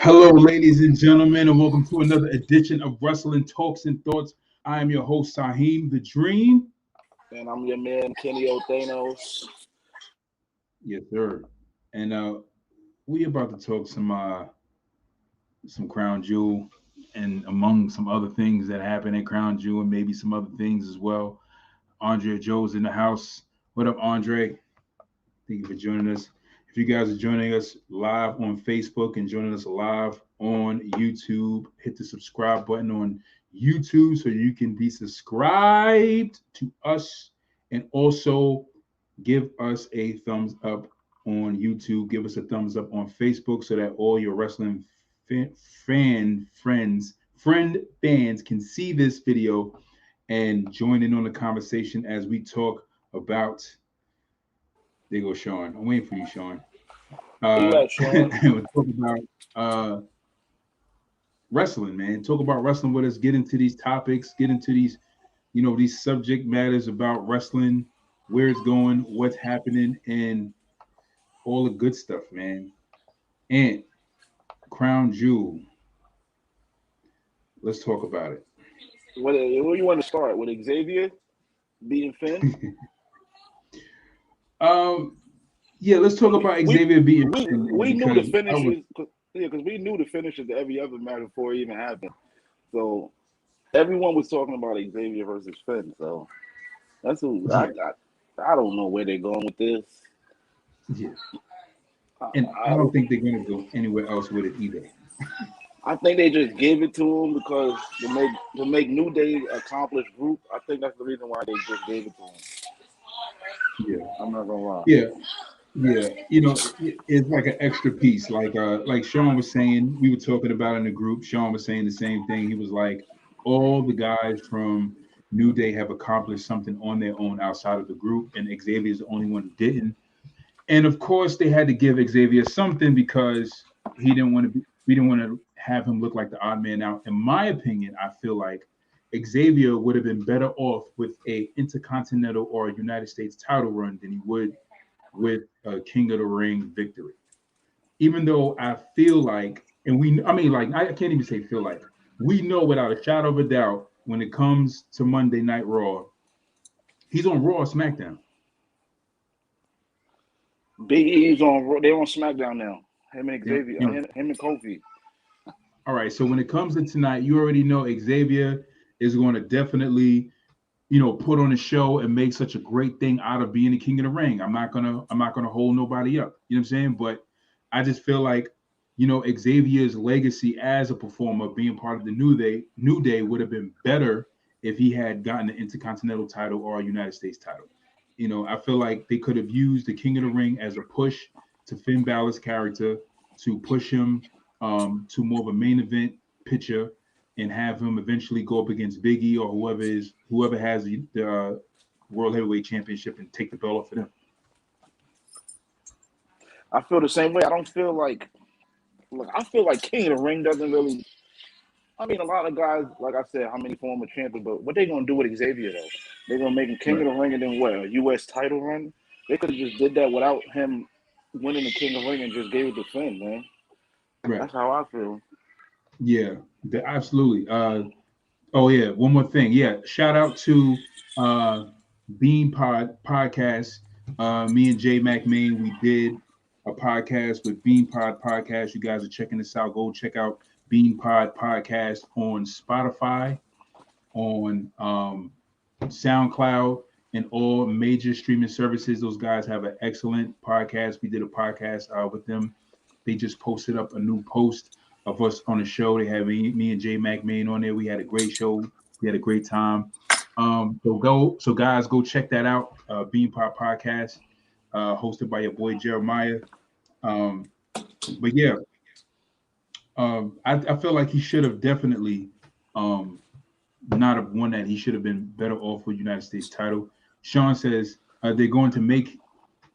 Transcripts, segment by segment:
Hello, ladies and gentlemen, and welcome to another edition of Wrestling Talks and Thoughts. I am your host, Saheem the Dream. And I'm your man, Kenny O'Thanos. Yes, sir. And we about to talk some Crown Jewel, and among some other things that happen at Crown Jewel, and maybe some other things as well. Andre Joe's in the house. What up, Andre? Thank you for joining us. If you guys are joining us live on Facebook and joining us live on YouTube, hit the subscribe button on YouTube so you can be subscribed to us, and also give us a thumbs up on YouTube. Give us a thumbs up on Facebook so that all your wrestling friend fans can see this video and join in on the conversation as we talk about. There goes Sean. I'm waiting for you, Sean. Where you at, Sean? We'll talk about wrestling, man. Talk about wrestling with us. Get into these topics. Get into these, these subject matters about wrestling, where it's going, what's happening, and all the good stuff, man. And Crown Jewel. Let's talk about it. Where you want to start? With Xavier beating Finn? Yeah, let's talk about Xavier beating Finn. We knew the finishes. Because we knew the finishes to every other match before it even happened. So everyone was talking about Xavier versus Finn. So that's who I don't know where they're going with this. Yeah. And I don't think they're going to go anywhere else with it either. I think they just gave it to him because to make New Day accomplished group. I think that's the reason why they just gave it to him. Yeah, I'm not gonna lie. Yeah, it's like an extra piece. Like Sean was saying, we were talking about in the group. Sean was saying the same thing. He was like, all the guys from New Day have accomplished something on their own outside of the group, and Xavier is the only one who didn't. And of course, they had to give Xavier something because we didn't want to have him look like the odd man out. In my opinion, I feel like Xavier would have been better off with a Intercontinental or a United States title run than he would with a King of the Ring victory. Even though I feel like, I can't even say feel like, we know without a shadow of a doubt when it comes to Monday Night Raw, he's on Raw or SmackDown. Big E's on. They're on SmackDown now. Him and Xavier. Him and Kofi. All right. So when it comes to tonight, you already know Xavier is going to definitely, put on a show and make such a great thing out of being the King of the Ring. I'm not gonna hold nobody up. You know what I'm saying? But I just feel like, Xavier's legacy as a performer, being part of the New Day would have been better if he had gotten an Intercontinental title or a United States title. I feel like they could have used the King of the Ring as a push to Finn Balor's character, to push him to more of a main event picture, and have him eventually go up against Big E or whoever has the World Heavyweight Championship and take the belt off of them. I feel the same way. I don't feel like I feel like King of the Ring doesn't really. I mean, a lot of guys, like I said, how many former champions, but what they gonna do with Xavier though? They're gonna make him King of the Ring and then what? A U.S. title run? They could have just did that without him winning the King of the Ring and just gave it to Finn, man. Right. That's how I feel. Yeah, absolutely. Oh yeah, one more thing. Yeah, shout out to Bean Pod Podcast. Me and Jay McMahon, we did a podcast with Bean Pod Podcast. You guys are checking this out. Go check out Bean Pod Podcast on Spotify, on SoundCloud, and all major streaming services. Those guys have an excellent podcast. We did a podcast with them. They just posted up a new post of us on the show. They had me and Jay McMahon on there. We had a great show. We had a great time. So guys, go check that out. Bean Pod Podcast, hosted by your boy Jeremiah. But yeah, I feel like he should have definitely not have won that. He should have been better off with United States title. Sean says they're going to make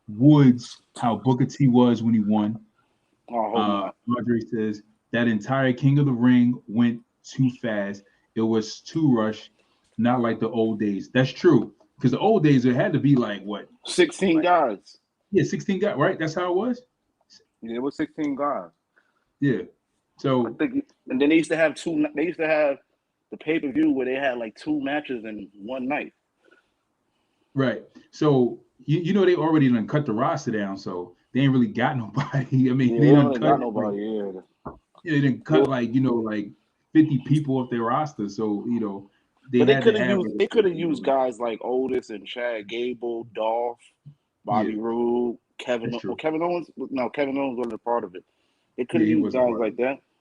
Woods how Booker T was when he won. Andre says that entire King of the Ring went too fast. It was too rushed, not like the old days. That's true, because the old days it had to be like what? 16 guys. Yeah, 16 guys, right? That's how it was. Yeah, it was 16 guys. Yeah. So I think, and then they used to have two. They used to have the pay-per-view where they had like 2 matches in one night. right. So you know they already done cut the roster down, so they ain't really got nobody. I mean, Yeah, they they done don't cut got nobody. Yeah, they didn't cut like like 50 people off their roster. So they but they had to could have have used. They could have used guys like Otis and Chad Gable, Dolph, yeah, Bobby Roode, Kevin. that's Well, true. Kevin Owens. No, Kevin Owens wasn't a part of it. They could Yeah, have he used wasn't guys part of like it.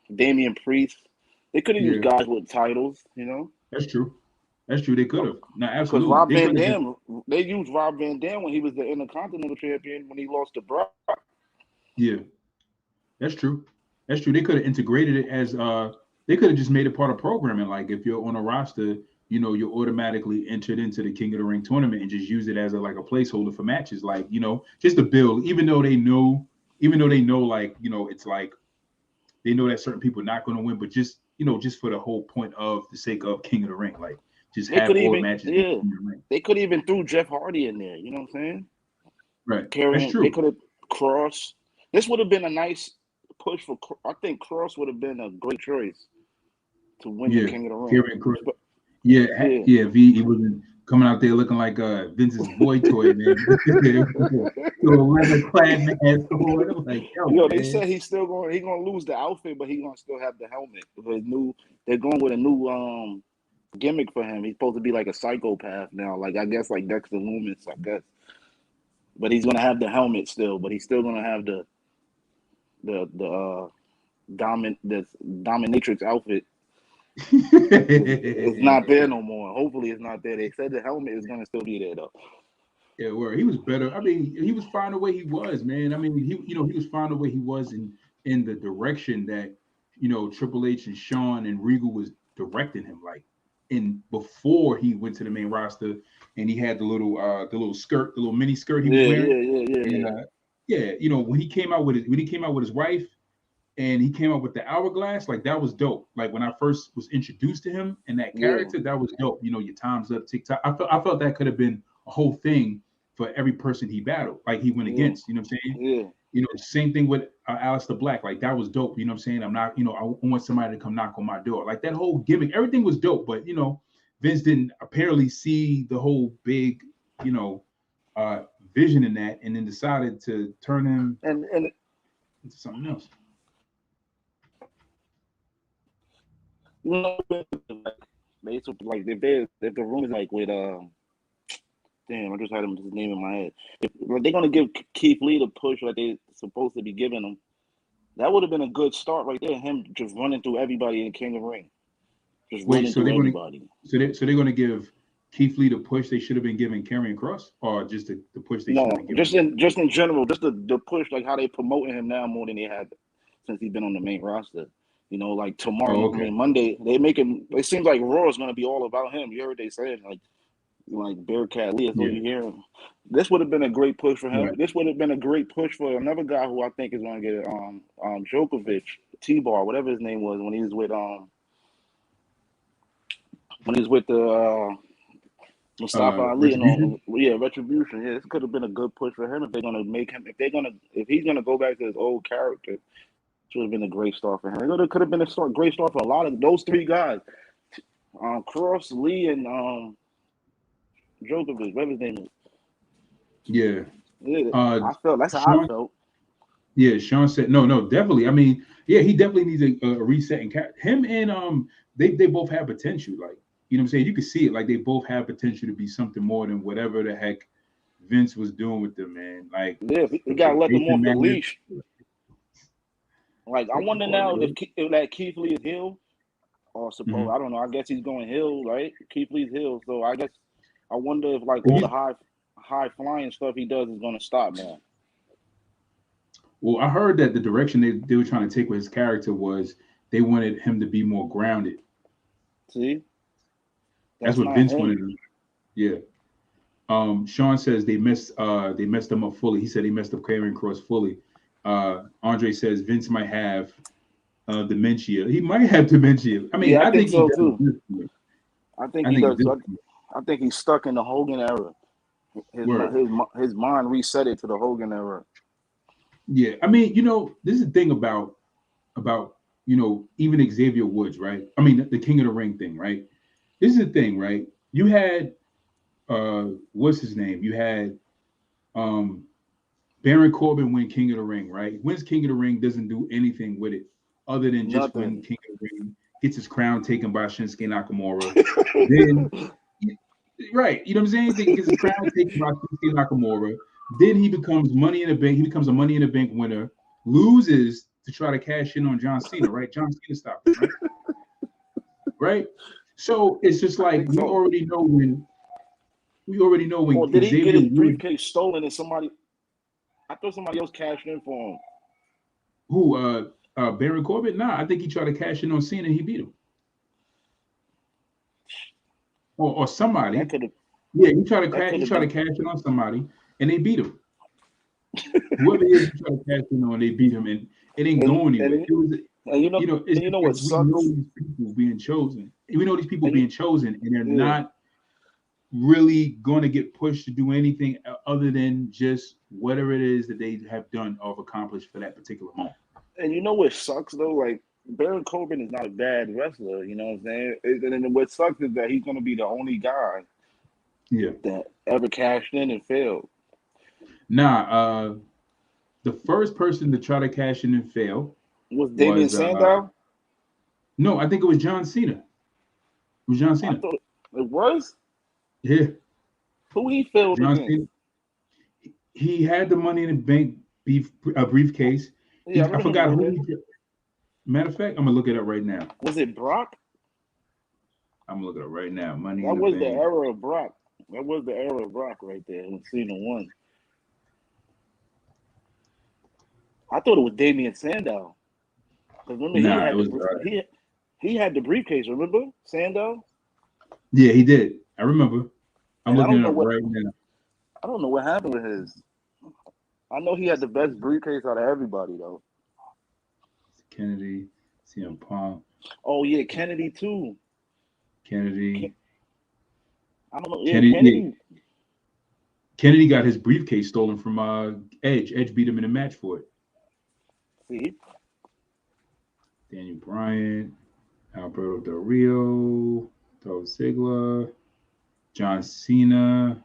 that. Damian Priest. They could have used Yeah, guys with titles. You know. that's true. That's true. They could have. No, Because absolutely. Rob They Van could have just Dam, they used Rob Van Dam when he was the Intercontinental Champion when he lost to Brock. yeah, that's true. That's true. They could have integrated it as they could have just made it part of programming. Like if you're on a roster, you're automatically entered into the King of the Ring tournament and just use it as like a placeholder for matches. Like, just to build, even though they know like, it's like they know that certain people are not going to win, but just for the whole point of the sake of King of the Ring, like just They have could all the even, matches be yeah, King of the Ring. they could even threw Jeff Hardy in there. You know what I'm saying? Right. That's Carrying, they true. could have Cross. This would have been a nice push for. I think Cross would have been a great choice to win the Yeah. King of the Ring. Carrying Cross. Yeah, Yeah. yeah. He wasn't coming out there looking like Vince's boy toy, man. So leather clad mask on. I'm like, yo, They man. said he's still going. He's gonna lose the outfit, but he's gonna still have the helmet. They're going with a new gimmick for him. He's supposed to be like a psychopath now. Like I guess like Dexter Lumis, I guess. But he's gonna have the helmet still. But he's still gonna have the dominatrix outfit. It's not there no more. Hopefully, it's not there. They said the helmet is gonna still be there though. Yeah, where he was better. I mean, he was fine the way he was, man. I mean, he was fine the way he was in the direction that Triple H and Shawn and Regal was directing him. Like, in before he went to the main roster, and he had the little skirt, the little mini skirt he was wearing. And when he came out with his wife, and he came up with the hourglass, like that was dope. Like when I first was introduced to him and that character, that was dope. Your time's up, TikTok. I felt that could have been a whole thing for every person he battled, like he went against. You know what I'm saying? Yeah. Same thing with Aleister Black. Like that was dope. You know what I'm saying? I'm not, I want somebody to come knock on my door. Like that whole gimmick, everything was dope. But Vince didn't apparently see the whole big, vision in that, and then decided to turn him into something else. Like if the room is like with damn, I just had his name in my head. If they're gonna give Keith Lee the push like they're supposed to be giving him, that would have been a good start right there. Him just running through everybody in King of the Ring, just running through everybody. So they're gonna give Keith Lee the push they should have been giving Karrion Kross, or just the push they should have been giving? just in general, just the push, like how they promoting him now more than they had since he's been on the main roster. Like tomorrow, I mean Monday, it seems like Raw is gonna be all about him. You heard they said like Bearcat Lee, so you hear him. This would have been a great push for him. Right. This would have been a great push for another guy who I think is gonna get it, Djokovic, T-Bar, whatever his name was when he was with the Mustafa Ali and all, Retribution. Yeah, this could have been a good push for him if he's gonna go back to his old character. Should have been a great start for him. It could have been a great start for a lot of those three guys. Cross, Lee, and Djokovic, whatever his name is. Yeah. I felt that's how I felt. Yeah, Sean said no, definitely. I mean, yeah, he definitely needs a reset and him and they both have potential. Like, you know what I'm saying? You can see it. Like they both have potential to be something more than whatever the heck Vince was doing with them, man. Like, yeah, he gotta let them off the leash. Like, I wonder now if that Keith Lee is heel, or suppose I don't know. I guess he's going heel, right? Keith Lee's heel, so I wonder if like all the high flying stuff he does is going to stop now. Well, I heard that the direction they were trying to take with his character was they wanted him to be more grounded. See, that's what Vince wanted him. Yeah. Sean says they messed him up fully. He said he messed up Karrion Kross fully. Andre says Vince might have dementia. He might have dementia. I mean, I think so too. I think he does. I think he's stuck in the Hogan era. His mind reset it to the Hogan era. Yeah, I mean, this is the thing about even Xavier Woods, right? I mean, the King of the Ring thing, right? This is the thing, right? You had what's his name? You had Baron Corbin win King of the Ring, right? Wins King of the Ring, doesn't do anything with it other than just win Nothing. King of the Ring, gets his crown taken by Shinsuke Nakamura. Then, right, you know what I'm saying? He gets his crown taken by Shinsuke Nakamura. Then he becomes Money in the Bank. He becomes a Money in the Bank winner, loses to try to cash in on John Cena, right? John Cena stopped him, right? Right? So it's just I like think so. we already know Or when did he get Xavier his Woods, briefcase stolen and somebody? I thought somebody else cashed in for him. who Baron Corbin, nah, I think he tried to cash in on Cena and he beat him. Or That somebody. could have. Yeah, That could he have tried to been. cash in on somebody and they beat him. Whoever it is he tried to cash in on, they beat him and it didn't And go anywhere. and It was and it's you just know like what we know sucks? these people being chosen. We know these people And you, being chosen and they're yeah. not really going to get pushed to do anything other than just whatever it is that they have done or accomplished for that particular moment. And you know what sucks though? Like Baron Corbin is not a bad wrestler. You know what I'm saying? And then what sucks is that he's gonna be the only guy Yeah. that ever cashed in and failed. Nah, the first person to try to cash in and fail Was Damian was Sandow? no, I think it was John Cena. It was John I Cena. thought it was. Yeah, Who he failed John against? Cena. He had the Money in the Bank briefcase. Yeah, I I remember him forgot who winning. he. Matter of fact, I'm gonna look it up right now. Was it Brock? I'm gonna look it up right now. Money in That the was the Bank. era of Brock. That was the era of Brock right there when Cena won. I thought it was Damian Sandow. Because remember Nah, it was. he had the briefcase, remember? Sandow? Yeah, he did. I remember. I'm And looking it up right now. I don't know what happened with his. I know he had the best briefcase out of everybody though. Kennedy, CM Punk, Oh yeah, Kennedy too. Kennedy, I don't know. Yeah, Kennedy. Yeah, Kennedy. Kennedy got his briefcase stolen from Edge. Edge beat him in a match for it. See, Daniel Bryan, Alberto Del Rio, Dolph Ziggler, John Cena.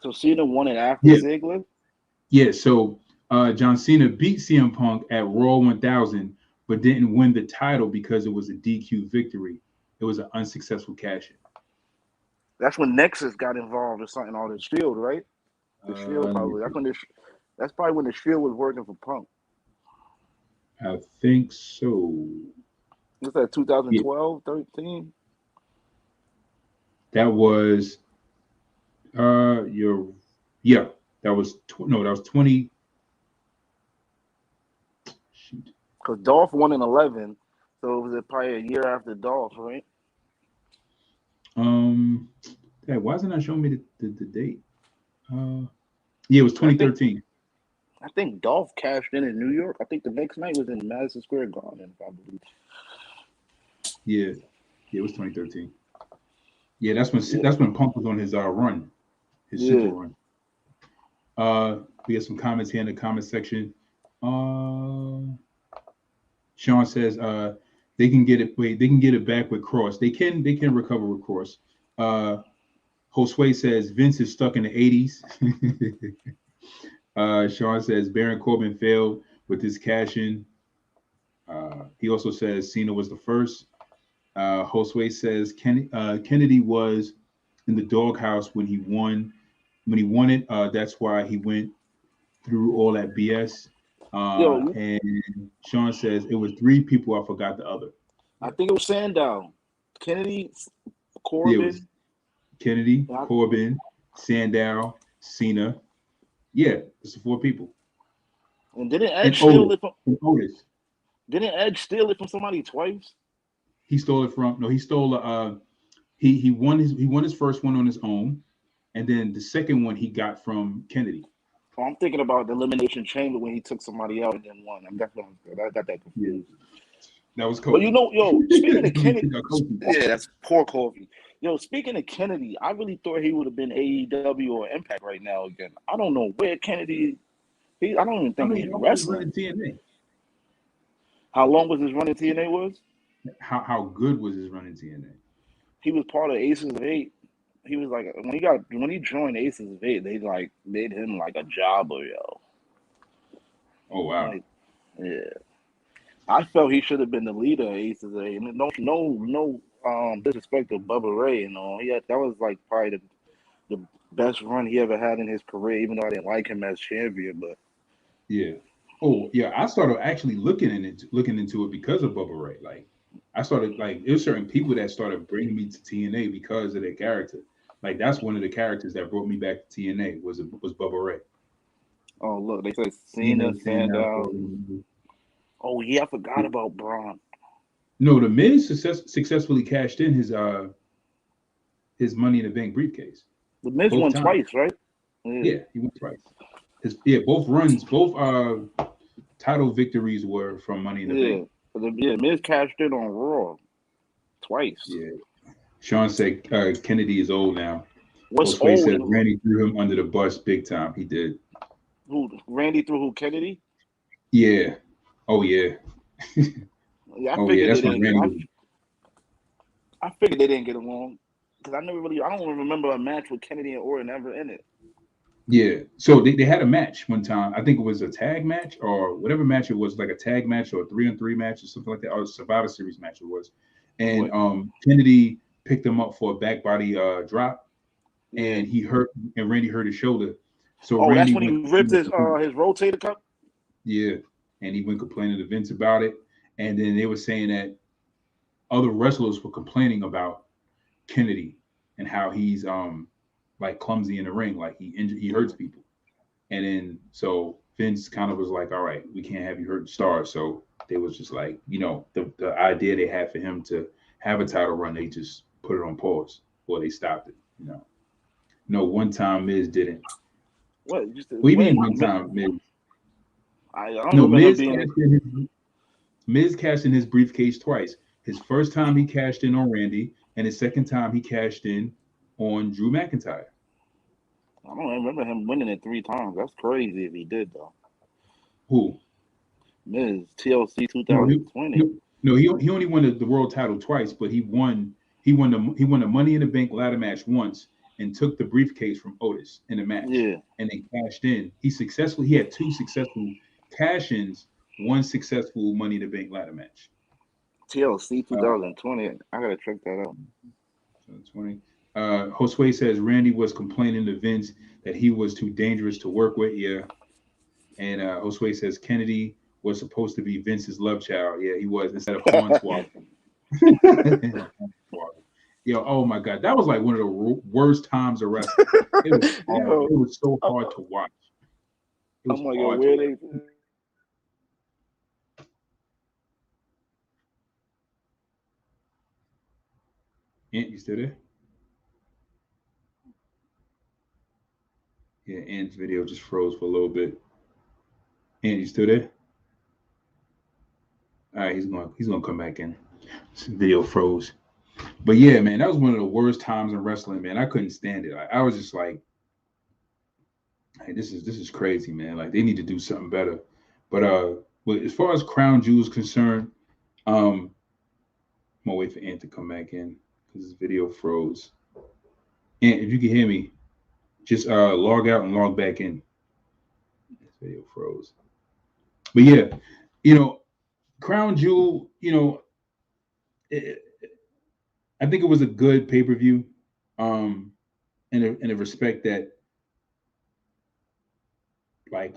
so Cena won it after Yeah, Ziggler. yeah. So John Cena beat CM Punk at Raw 1000, but didn't win the title because it was a DQ victory. It was an unsuccessful cash-in. That's when Nexus got involved or something on the Shield, right? The Shield Let me probably. see. That's probably when the Shield was working for Punk. I think so. Was that Yeah, 2012, 13? that was your yeah. That was no, that was 20. Shoot. Because Dolph won in 11, so it was probably a year after Dolph, right? Hey, why isn't that showing me the date? Yeah, it was I think 2013. I think Dolph cashed in New York. I think the next night was in Madison Square Garden, probably. Yeah, it was 2013. Yeah, Yeah, that's when Punk was on his run, his super yeah. run. We have some comments here in the comment section. Sean says they can get it. Wait, they can get it back with Cross. They can recover with Cross. Josue says Vince is stuck in the 80s. Sean says Baron Corbin failed with his cash in. He also says Cena was the first. Josue says Kennedy was in the doghouse when he won. When he won it, that's why he went through all that BS. Yo, And Sean says it was three people. I forgot the other. I Yeah, think it was Sandow, Kennedy, yeah, it was Corbin. Kennedy, I- Corbin, Sandow, Cena. Yeah, it's the four people. And didn't And Edge steal Otis. it from? And Otis. Didn't Edge steal it from somebody twice? He stole it from. No, he stole. He won his first one on his own, and then the second one he got from Kennedy. Oh, I'm thinking about the Elimination Chamber when he took somebody out and then won. I got that Yeah, confused. that was But you Kofi. know, yo, speaking of He Kennedy, took out Kofi. yeah, that's poor Kofi. Yo, speaking of Kennedy, I really thought he would have been AEW or Impact right now again. I don't know where Kennedy I don't even I think mean, he's how was his run wrestling. in TNA? How long was his run in TNA was? How good was his run in TNA? He was part of Aces of Eight. He was like when he joined Aces of Eight, they like made him like a jobber, yo. Oh wow. Like, yeah. I felt he should have been the leader of Aces of Eight. I mean, no disrespect to Bubba Ray and all. That was like probably the best run he ever had in his career, even though I didn't like him as champion. But Yeah. Oh yeah. I started actually looking into it because of Bubba Ray. Like I started like there's certain people that started bringing me to TNA because of their character. Like that's one of the characters that brought me back to TNA was Bubba Ray. oh look, they said Cena, TNA, Sandow. Oh yeah, I forgot about Braun. No, the Miz successfully cashed in his Money in the Bank briefcase. The Miz Both won times. twice, right? Yeah, he won twice. Both runs, both title victories were from Money in the Bank. Miz cashed in on Raw twice. Yeah. Sean said Kennedy is old now. What's Josue old? said Randy threw him under the bus big time. He did. Who Randy threw? Who Kennedy? Yeah. Oh yeah. Yeah, Oh yeah. That's when Randy. I figured they didn't get along because I don't remember a match with Kennedy and Orton ever in it. Yeah. So they had a match one time. I think it was a tag match or whatever match it was, like a tag match or a 3-on-3 match or something like that, or a Survivor Series match it was. And Kennedy picked him up for a back body drop, and Randy hurt his shoulder. So Randy that's when he ripped his rotator cuff. Yeah, and he went complaining to Vince about it, and then they were saying that other wrestlers were complaining about Kennedy and how he's like clumsy in the ring, like he hurts people, and then so Vince kind of was like, all right, we can't have you hurt stars, so they was just like, the idea they had for him to have a title run, they just put it on pause or they stopped it. No, one time Miz didn't. What do you mean one time Miz? I don't remember Miz cashed in his briefcase twice. His first time he cashed in on Randy, and his second time he cashed in on Drew McIntyre. I don't remember him winning it 3 times. That's crazy if he did though. Who? Miz, TLC 2020. No, he only won the world title twice, but he won the Money in the Bank ladder match once and took the briefcase from Otis in the match. Yeah. And then cashed in. He had 2 successful cash-ins, 1 successful Money in the Bank ladder match. TLC 2020. I gotta check that out. 2020. Josue says Randy was complaining to Vince that he was too dangerous to work with. Yeah. And Josue says Kennedy was supposed to be Vince's love child. Yeah, he was, instead of Hornswoggle. Yo, oh my God, that was like one of the worst times of wrestling. It was so hard to watch. I'm like, where they? Ant, you still there? Yeah, Ant's video just froze for a little bit. Ant, you still there? All right, he's gonna come back in. This video froze. But yeah, man, that was one of the worst times in wrestling, man. I couldn't stand it. I was just like, hey, this is crazy, man. Like they need to do something better. But as far as Crown Jewel is concerned, I'm gonna wait for Ant to come back in because his video froze. Ant, if you can hear me, just log out and log back in. This video froze. But yeah, Crown Jewel, I think it was a good pay-per-view, in a respect that, like,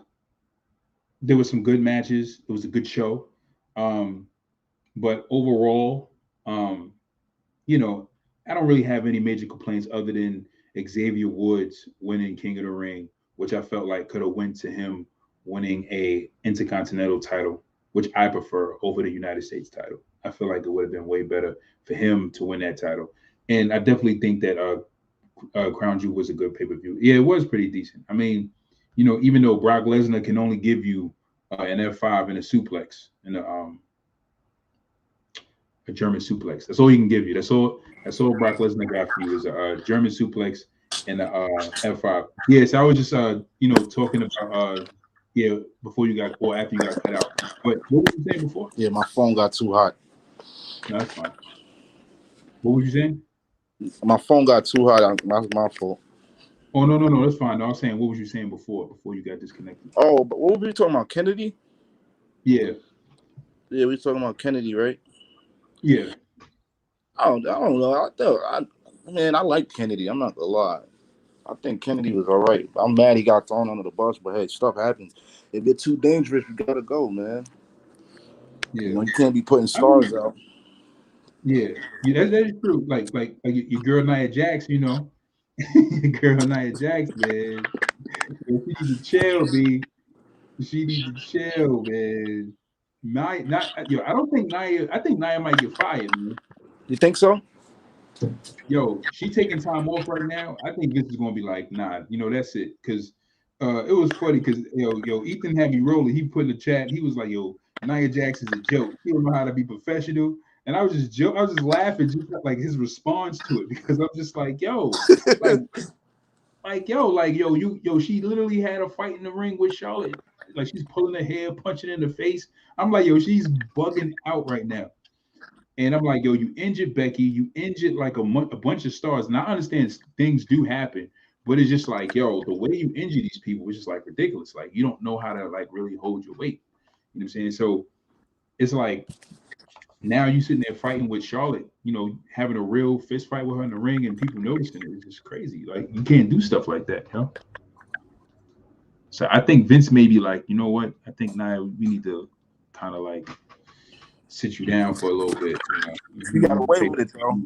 there were some good matches. It was a good show, but overall, I don't really have any major complaints other than Xavier Woods winning King of the Ring, which I felt like could have went to him winning a Intercontinental title, which I prefer over the United States title. I feel like it would have been way better for him to win that title. And I definitely think that Crown Jewel was a good pay-per-view. Yeah, it was pretty decent. I mean, even though Brock Lesnar can only give you an F5 and a suplex and a German suplex. That's all he can give you. That's all Brock Lesnar got for you is a German suplex and a F5. Yes, I was just talking about Yeah, before you got or after you got cut out. But what were you saying before? Yeah, my phone got too hot. No, that's fine. What were you saying? My phone got too hot. That's my fault. Oh no, that's fine. No, I was saying what was you saying before you got disconnected? Oh, but what were we talking about? Kennedy? Yeah, Yeah, we talking about Kennedy, right? yeah, I don't know. Man, I like Kennedy. I'm not gonna lie. I think Kennedy was all right. I'm mad he got thrown under the bus, but hey, stuff happens. If you're too dangerous, you gotta go, man. You yeah. know, you can't be putting I mean, stars out. yeah, yeah. That is true. Like your girl Nia Jax, you know, your girl Nia Jax, man. If she need to chill, B. She need to chill, man. Nia, not yo. I don't think Nia. I think Nia might get fired, man. You think so? Yo, she taking time off right now. I think this is gonna be like, nah, that's it. Cause it was funny because Ethan had me rolling. He put in the chat, he was like, yo, Nia Jax is a joke. He don't know how to be professional. And I was just I was just laughing, just like his response to it, because I'm just like, like, she literally had a fight in the ring with Charlotte. Like she's pulling her hair, punching in the face. I'm like, yo, she's bugging out right now. And I'm like, yo, you injured Becky, you injured like a bunch of stars. And I understand things do happen, but it's just like, yo, the way you injure these people is just like ridiculous. Like you don't know how to like really hold your weight. You know what I'm saying? So it's like now you sitting there fighting with Charlotte, having a real fist fight with her in the ring and people noticing it. It's just crazy. Like you can't do stuff like that, So I think Vince may be like, you know what? I think now we need to kind of like sit you down for a little bit. She got away with it though.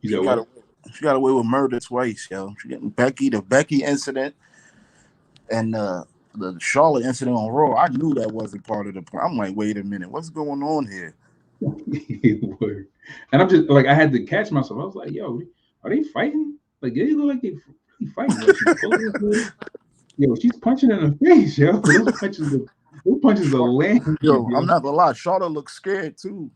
She got away with murder twice, yo. She getting the Becky incident and the Charlotte incident on Raw. I knew that wasn't part of the plan. I'm like, wait a minute, what's going on here? And I'm just like, I had to catch myself. I was like, yo, are they fighting? Like they look like they really fighting. Like, yo, she's punching in the face, yo. Those punches are landing. Yo, I'm not gonna lie, Charlotte looks scared too.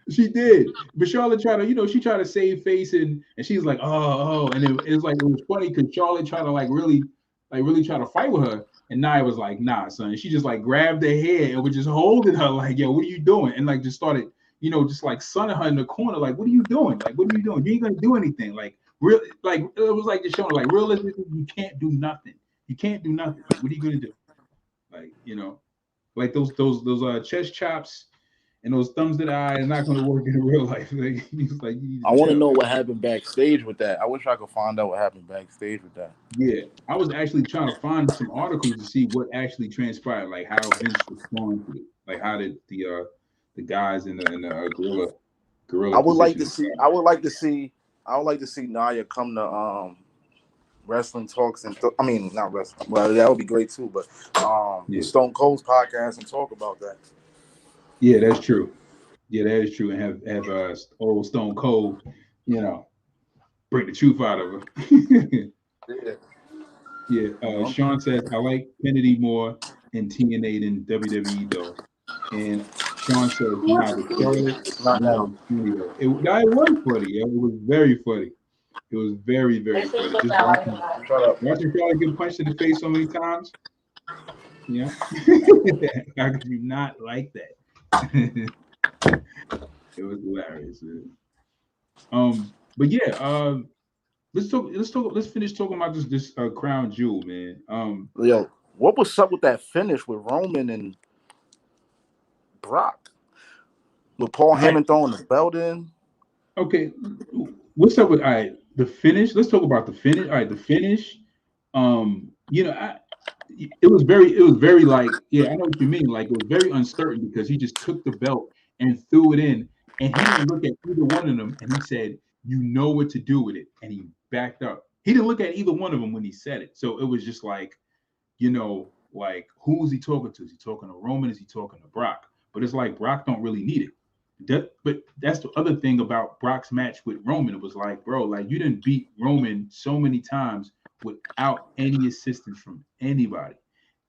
She did, but Charlotte tried to, she tried to save face, and she's like, oh, and it was funny because Charlotte tried to really try to fight with her, and Nia was like, nah, son. She just like grabbed her hair and was just holding her like, yo, what are you doing? And like just started, just like sunning her in the corner, like, what are you doing? Like, what are you doing? You ain't gonna do anything. Like, real, like it was like just showing, like, realistically, you can't do nothing. You can't do nothing. Like, what are you gonna do? Like, like those chest chops and those thumbs to the eye are not going to work in real life. Like, I want to know what happened backstage with that. I wish I could find out what happened backstage with that. Yeah, I was actually trying to find some articles to see what actually transpired, like how Vince responded to it, like how did the guys in the gorilla. I would like to see Nia come to wrestling talks and not wrestling. Well, that would be great too. But Stone Cold's podcast and talk about that. Yeah, that's true. Yeah, that is true. And have old Stone Cold, bring the truth out of her. Yeah. Sean says, I like Kennedy more in TNA than WWE though. And Sean says, nah, the Charlotte, no, it was funny. It was very funny. It was very, very funny. Just watching Charlotte get punched in the face so many times. Yeah. How could you not like that? It was hilarious. But yeah, let's finish talking about this crown jewel, man. Yo, what was up with that finish with Roman and Brock? With Paul Heyman throwing the belt in? Okay, what's up with the finish? Let's talk about the finish. All right, the finish. It was very like, yeah, I know what you mean. Like it was very uncertain because he just took the belt and threw it in, and he didn't look at either one of them, and he said, "You know what to do with it," and he backed up. He didn't look at either one of them when he said it, so it was just like, like who is he talking to? Is he talking to Roman? Is he talking to Brock? But it's like Brock don't really need it. But that's the other thing about Brock's match with Roman. It was like, bro, like you didn't beat Roman so many times without any assistance from anybody.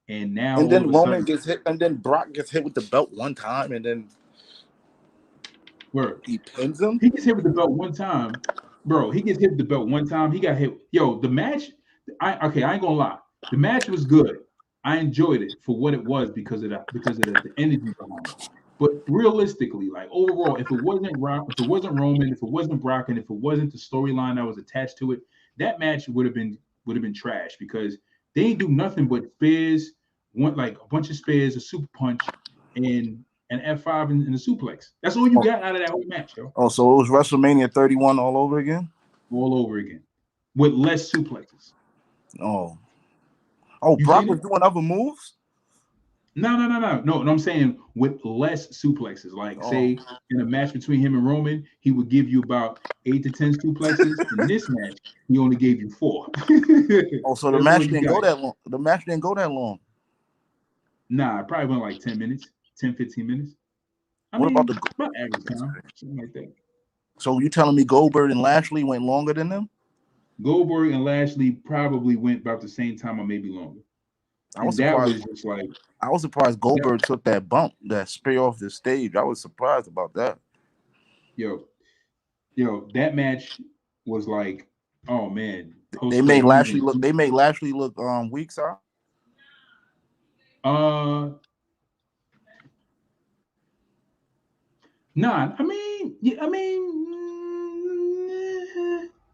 And now then Roman gets hit, and then Brock gets hit with the belt one time, and then he pins him. He gets hit with the belt one time, bro. He gets hit with the belt one time. He got hit. Yo, the match. I ain't gonna lie. The match was good. I enjoyed it for what it was because of the energy behind it. But realistically, like overall, if it wasn't Roman, if it wasn't Brock, and if it wasn't the storyline that was attached to it, that match would have been trash because they ain't do nothing but spears, one like a bunch of spears, a super punch, and an F5 and a suplex. That's all you Oh, got out of that whole match, yo. oh, so it was WrestleMania 31 all over again? All over again. With less suplexes. Oh. Oh, You Brock seen was it? doing other moves? No. I'm saying with less suplexes. Like, Oh. say in a match between him and Roman, he would give you about 8 to 10 suplexes. In this match, he only gave you 4. Oh, so the That's all match you didn't got. go that long. The match didn't go that long. Nah, it probably went like 10 minutes, 10, 15 minutes. I What about mean, the about average time, something like that. So you telling me Goldberg and Lashley went longer than them? Goldberg and Lashley probably went about the same time or maybe longer. I was And that surprised. was just like, I was surprised Goldberg took that bump, that spear off the stage. I was surprised about that. yo, that match was like, oh man, They Josue, made you Lashley even look. They made Lashley look weak, sir. Nah,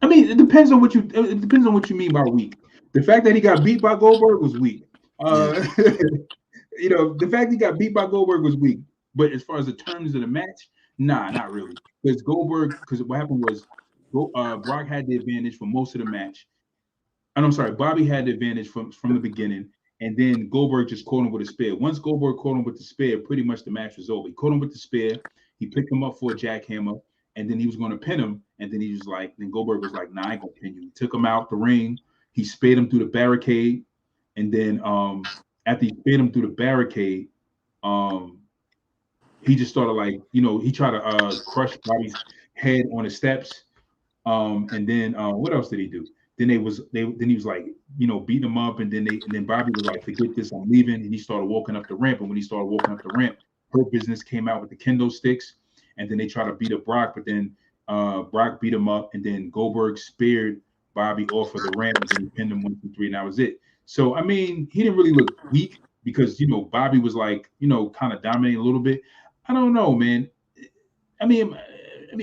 it depends on what you mean by weak. The fact that he got beat by Goldberg was weak. Yeah. The fact he got beat by Goldberg was weak. But as far as the terms of the match, nah, not really. Because what happened was, Brock had the advantage for most of the match. And I'm sorry, Bobby had the advantage from the beginning, and then Goldberg just caught him with a spear. Once Goldberg caught him with the spear, pretty much the match was over. He caught him with the spear, he picked him up for a jackhammer, and then he was going to pin him. And then then Goldberg was like, "Nah, I ain't gonna pin you." He took him out the ring, he speared him through the barricade, and then after he speared him through the barricade, he just started like, he tried to crush Bobby's head on the steps. And then what else did he do? Then he was like, beating him up, and then Bobby was like, "Forget this, I'm leaving." And he started walking up the ramp. And when he started walking up the ramp, Hurt Business came out with the kendo sticks, and then they tried to beat up Brock, but then Brock beat him up, and then Goldberg speared Bobby off of the ramp, and then he pinned him 1, 2, 3, and that was it. So I mean, he didn't really look weak because Bobby was like, kind of dominating a little bit. I don't know, man. I mean,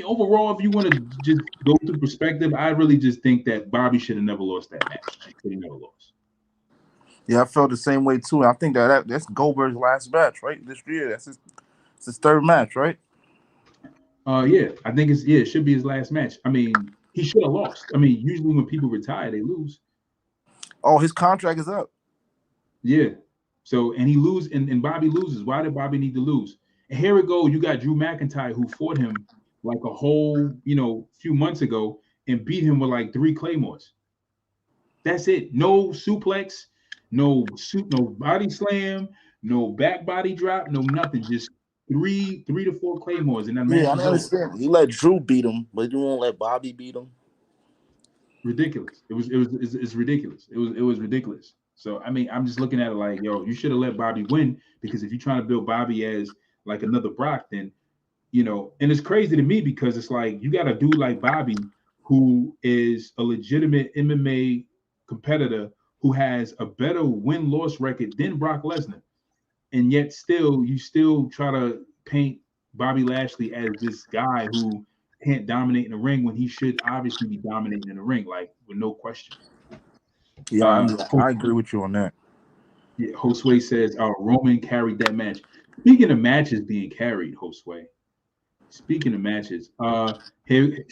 overall, if you want to just go through perspective, I really just think that Bobby should have never lost that match. He should have never lost. Yeah, I felt the same way too. I think that's Goldberg's last match, right? This year, it's his third match, right? Yeah, I think it should be his last match. I mean, he should have lost. I mean, usually when people retire, they lose. Oh, his contract is up. Yeah. So, and he loses, and Bobby loses. Why did Bobby need to lose? And here we go. You got Drew McIntyre, who fought him like a whole, few months ago, and beat him with like 3 claymores. That's it. No suplex, no body slam, no back body drop, no nothing. Just 3 to 4 claymores, and that match Yeah, I is understand. over. He let Drew beat him, but he won't let Bobby beat him. Ridiculous. It's ridiculous. It was ridiculous. So I mean, I'm just looking at it like, yo, you should have let Bobby win, because if you're trying to build Bobby as like another Brock, then and it's crazy to me because it's like you got a dude like Bobby who is a legitimate MMA competitor who has a better win-loss record than Brock Lesnar, and yet you still try to paint Bobby Lashley as this guy who can't dominate in the ring when he should obviously be dominating in the ring, like with no question. Yeah, I agree with you on that. Yeah, Josue says Roman carried that match. Speaking of matches being carried, Josue. Speaking of matches, here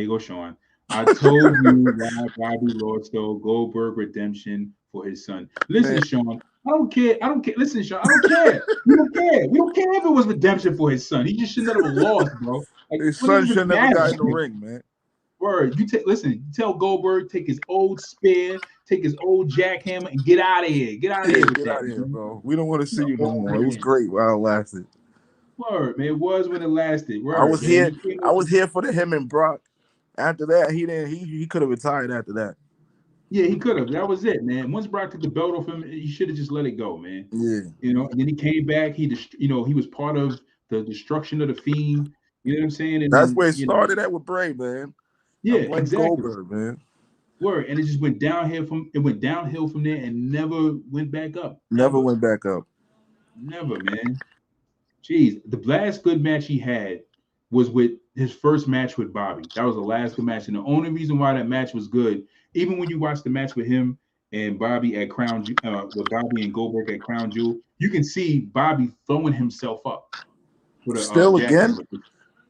go Sean. I told you why Bobby lost though. Goldberg redemption for his son. Listen, Sean, I don't care. Listen, Sean, I don't care. We don't care. We don't care if it was redemption for his son. He just should never lost, bro. Like, his son should never got in the ring, man. Word, you tell Goldberg, take his old spear, take his old jackhammer, and get out of here. Get out of here with Get that, out of here, man. bro. We don't want to see you no more. It was great while it lasted. Word, man. It was when it lasted. Word, I was man. here for him and Brock. After that, he could have retired after that. Yeah, he could have. That was it, man. Once Brock took the belt off him, he should have just let it go, man. Yeah. And then he came back. He was part of the destruction of the Fiend. You know what I'm saying? And that's then, where it started at with Bray, man. Yeah, exactly. Goldberg, man. Word, and it just went downhill from there and never went back up. Never went back up. Never, man. Jeez, the last good match he had was with his first match with Bobby. That was the last good match, and the only reason why that match was good, even when you watch the match with him and Bobby at with Bobby and Goldberg at Crown Jewel, you can see Bobby throwing himself up with a Still again.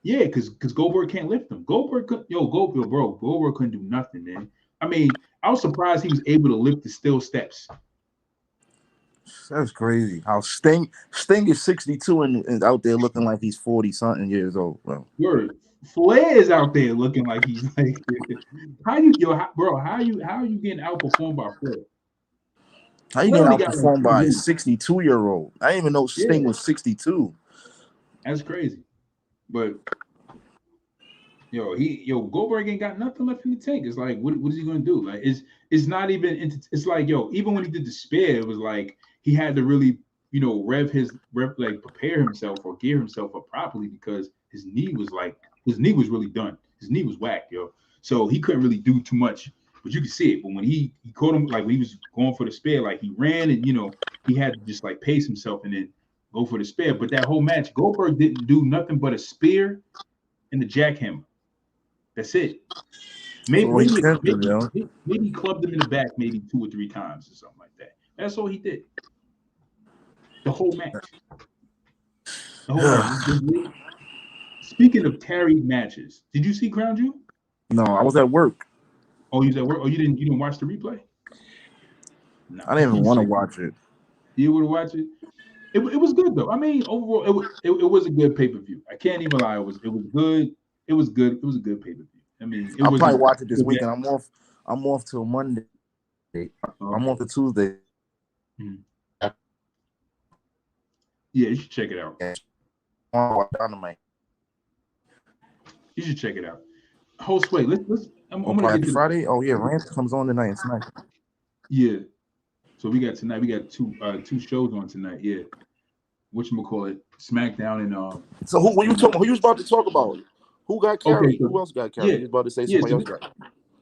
Yeah, because Goldberg can't lift him. Goldberg couldn't do nothing, man. I mean, I was surprised he was able to lift the steel steps. That's crazy. How Sting is 62 and out there looking like he's 40-something years old, bro. Word. Flair is out there looking like he's like, how you getting outperformed by Flair? How you getting outperformed by a 62-year-old? I didn't even know Sting was 62. That's crazy. But Goldberg ain't got nothing left in the tank. It's like, what is he gonna do? Like, it's not even. It's like, even when he did the spear, it was like he had to really, prepare himself or gear himself up properly because his knee was really done. His knee was whacked, So he couldn't really do too much. But you could see it. But when he caught him, like when he was going for the spear, like he ran and he had to just like pace himself and then go for the spear. But that whole match, Goldberg didn't do nothing but a spear and the jackhammer. That's it. Maybe he clubbed him in the back maybe 2 or 3 times or something like that. That's all he did. The whole match. Speaking of carried matches, did you see Crown Jewel? No, I was at work. Oh, you was at work? Oh, you didn't watch the replay? No, I didn't even want to watch it. You would watch it? It was good though. I mean, overall, it was a good pay-per-view. I can't even lie. It was good. It was good. It was a good pay-per-view. I mean, I'll probably watch it this weekend. I'm off till Monday. I'm off to Tuesday. Mm-hmm. Yeah, you should check it out. You should check it out. Host, wait, let's. I'm gonna get Friday. Oh yeah, Rance comes on tonight. Tonight. Yeah. So we got tonight. We got two shows on tonight. Yeah. Whatchamacallit, SmackDown and So who were you talking? Who you was about to talk about? Who got carried? Who else got carried? You was about to say somebody else got.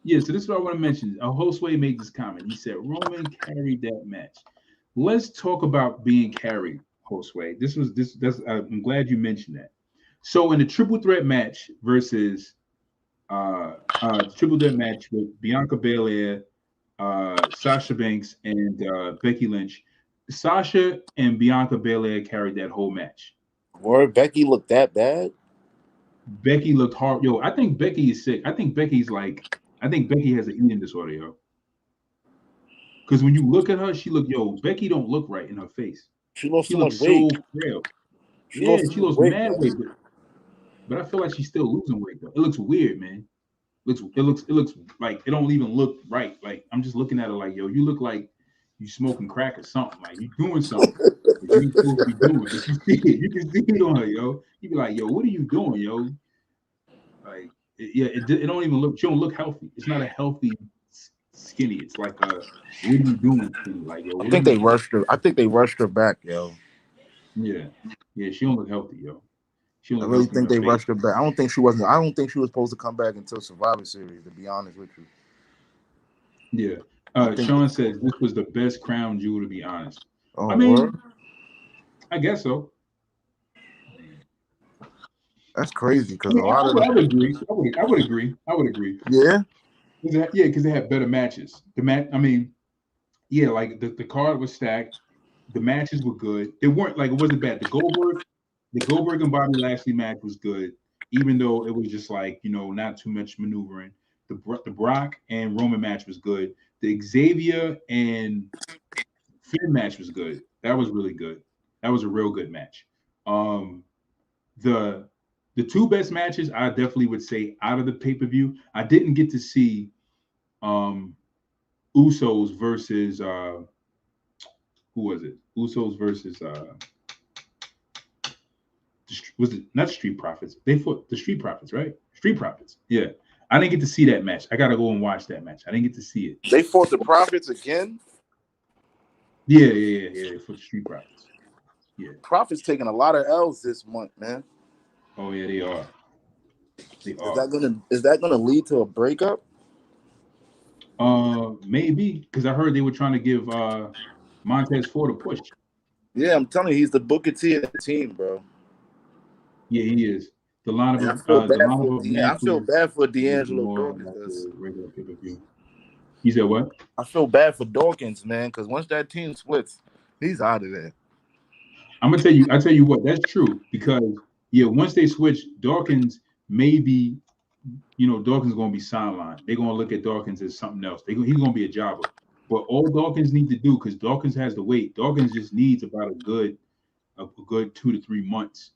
Yeah, so this is what I want to mention. Josue made this comment. He said Roman carried that match. Let's talk about being carried, Josue. I'm glad you mentioned that. So in the triple threat match versus triple threat match with Bianca Belair, Sasha Banks, and Becky Lynch, Sasha and Bianca Belair carried that whole match. Or Becky looked that bad? Becky looked hard. I think Becky is sick. I think Becky has an eating disorder, yo. Because when you look at her, Becky don't look right in her face. She looks so frail. She lost mad weight. But I feel like she's still losing weight though. It looks weird, man. It looks like it don't even look right. Like I'm just looking at her like, yo, you look like you smoking crack or something. Like you doing something that you ain't supposed to be doing. But you can see it on her, yo. You be like, yo, what are you doing, yo? Like, it don't even look. She don't look healthy. It's not a healthy skinny. It's like what are you doing? Like, yo, I think they rushed her. I think they rushed her back, yo. Yeah. She don't look healthy, yo. I really think they rushed her back. I don't think she was supposed to come back until Survivor Series, to be honest with you. Yeah. Sean says this was the best Crown Jewel, to be honest. Oh, I mean, I guess so. That's crazy because I would agree. I would agree. Yeah. Because they had better matches. Like the card was stacked. The matches were good. They weren't like it wasn't bad. The Goldberg and Bobby Lashley match was good, even though it was just like not too much maneuvering. The Brock and Roman match was good. The Xavier and Finn match was good. That was really good. That was a real good match. The two best matches I definitely would say out of the pay-per-view. I didn't get to see Usos versus who was it? Usos versus was it not Street Profits? They fought the Street Profits, right? Street Profits. Yeah. I didn't get to see that match. I gotta go and watch that match. I didn't get to see it. They fought the Profits again? Yeah. They fought the Street Profits. Yeah. Profits taking a lot of L's this month, man. Oh yeah, they are. Is that gonna lead to a breakup? Maybe because I heard they were trying to give Montez Ford a push. Yeah, I'm telling you, he's the Booker T of the team, bro. Yeah, he is. The lineup And I of feel the bad lineup for of I feel matches bad for is D'Angelo more than Dawkins. like the regular pay-per-view. You said what? I feel bad for Dawkins, man, because once that team splits, he's out of there. I'm gonna tell you. I tell you what. That's true because yeah, once they switch, Dawkins maybe Dawkins gonna be sidelined. They're gonna look at Dawkins as something else. He's gonna be a jobber. But all Dawkins needs to do, because Dawkins has the weight, Dawkins just needs about a good 2 to 3 months,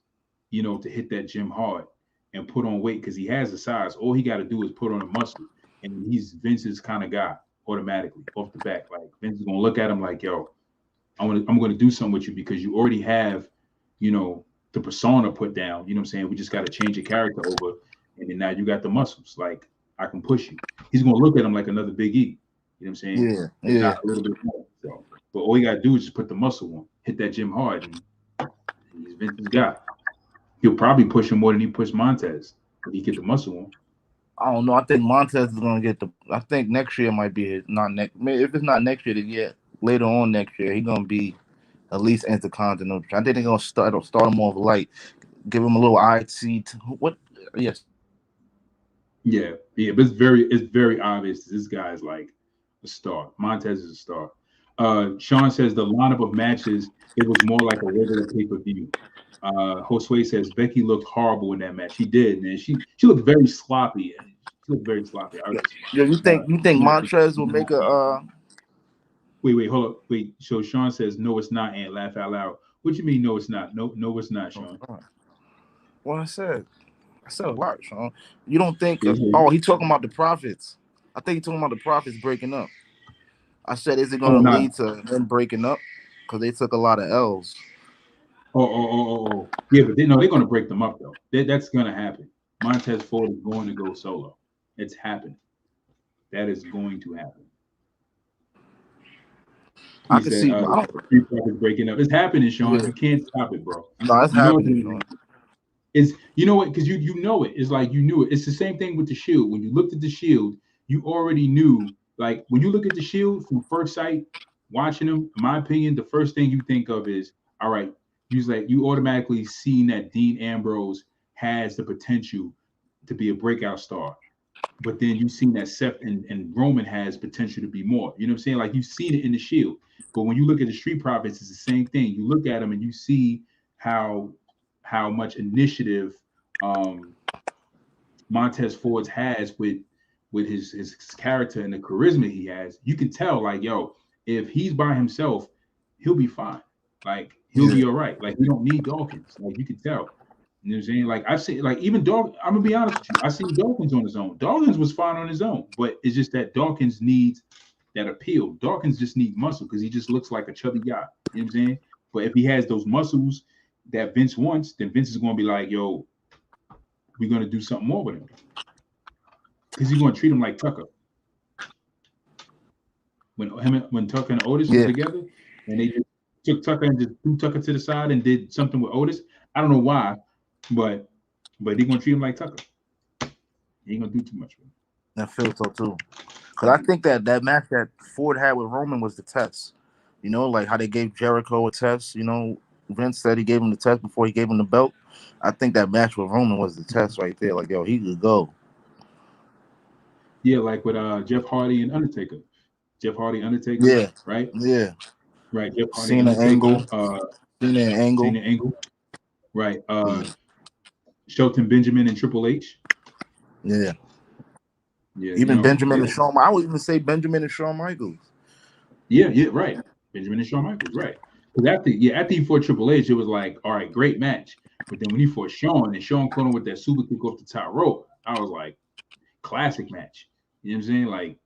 to hit that gym hard and put on weight because he has the size. All he got to do is put on a muscle, and he's Vince's kind of guy automatically off the back. Like Vince is gonna look at him like, yo, I'm gonna do something with you because you already have, the persona put down. You know what I'm saying? We just got to change your character over, and then now you got the muscles. Like I can push you. He's gonna look at him like another Big E. You know what I'm saying? Yeah, If not a little bit more. So, but all you gotta do is just put the muscle on, hit that gym hard, and he's Vince's guy. He'll probably push him more than he pushed Montez if he get the muscle on. I don't know. I think Montez is gonna get the. I think next year might be his. Not next. If it's not next year, then yeah, later on next year he's gonna be at least intercontinental. I think they're gonna start him off light, give him a little IT. What? Yes. Yeah, but it's very obvious this guy is like a star. Montez is a star. Sean says the lineup of matches, it was more like a regular pay-per-view. Josue says Becky looked horrible in that match. She did, man. She looked very sloppy. She looked very sloppy. Yeah, you think Montrez will make a? Wait, hold up. Wait. So Sean says no, it's not. And laugh out loud. What you mean? No, it's not. No, it's not, Sean. Well, I said a lot, Sean. You don't think? Oh, he talking about the Profits. I think he talking about the Profits breaking up. I said, is it going to lead to them breaking up? Because they took a lot of L's. Oh. Yeah, but they're going to break them up, though. That's going to happen. Montez Ford is going to go solo. It's happening. That is going to happen. I can see Street Profits breaking up. It's happening, Sean. Yeah. You can't stop it, bro. No, it's happening, Sean. It's what? Because you know it. It's like you knew it. It's the same thing with the Shield. When you looked at the Shield, you already knew. Like when you look at the Shield from first sight, watching them, in my opinion, the first thing you think of is, all right, you automatically seen that Dean Ambrose has the potential to be a breakout star. But then you've seen that Seth and Roman has potential to be more. You know what I'm saying? Like you've seen it in the Shield. But when you look at the Street Profits, it's the same thing. You look at them and you see how much initiative Montez Ford has with his character and the charisma he has. You can tell, like, yo, if he's by himself, he'll be fine. Like he'll be all right. Like we don't need Dawkins. Like you can tell. You know what I'm saying? Like I've seen, like even I'm gonna be honest with you. I seen Dawkins on his own. Dawkins was fine on his own, but it's just that Dawkins needs that appeal. Dawkins just needs muscle because he just looks like a chubby guy. You know what I'm saying? But if he has those muscles that Vince wants, then Vince is gonna be like, yo, we're gonna do something more with him. Because he's gonna treat him like Tucker. When Tucker and Otis were together, and they just took Tucker and just threw Tucker to the side and did something with Otis. I don't know why, but they're gonna treat him like Tucker. He ain't gonna do too much with him. I feel so too. Because I think that match that Ford had with Roman was the test. You know, like how they gave Jericho a test. You know, Vince said he gave him the test before he gave him the belt. I think that match with Roman was the test right there. Like, yo, he could go. Yeah, like with Jeff Hardy and Undertaker. Jeff Hardy, Undertaker. Yeah. Right? Yeah. Right. Jeff Hardy, Cena Undertaker. Cena Angle. Right. Shelton Benjamin and Triple H. Yeah. Yeah. Even Benjamin and Shawn. I would even say Benjamin and Shawn Michaels. Yeah, right. Benjamin and Shawn Michaels, right. Because after he fought Triple H, it was like, all right, great match. But then when he fought Shawn and Shawn caught him with that super kick off the top rope, I was like, classic match. You know what I'm saying? Like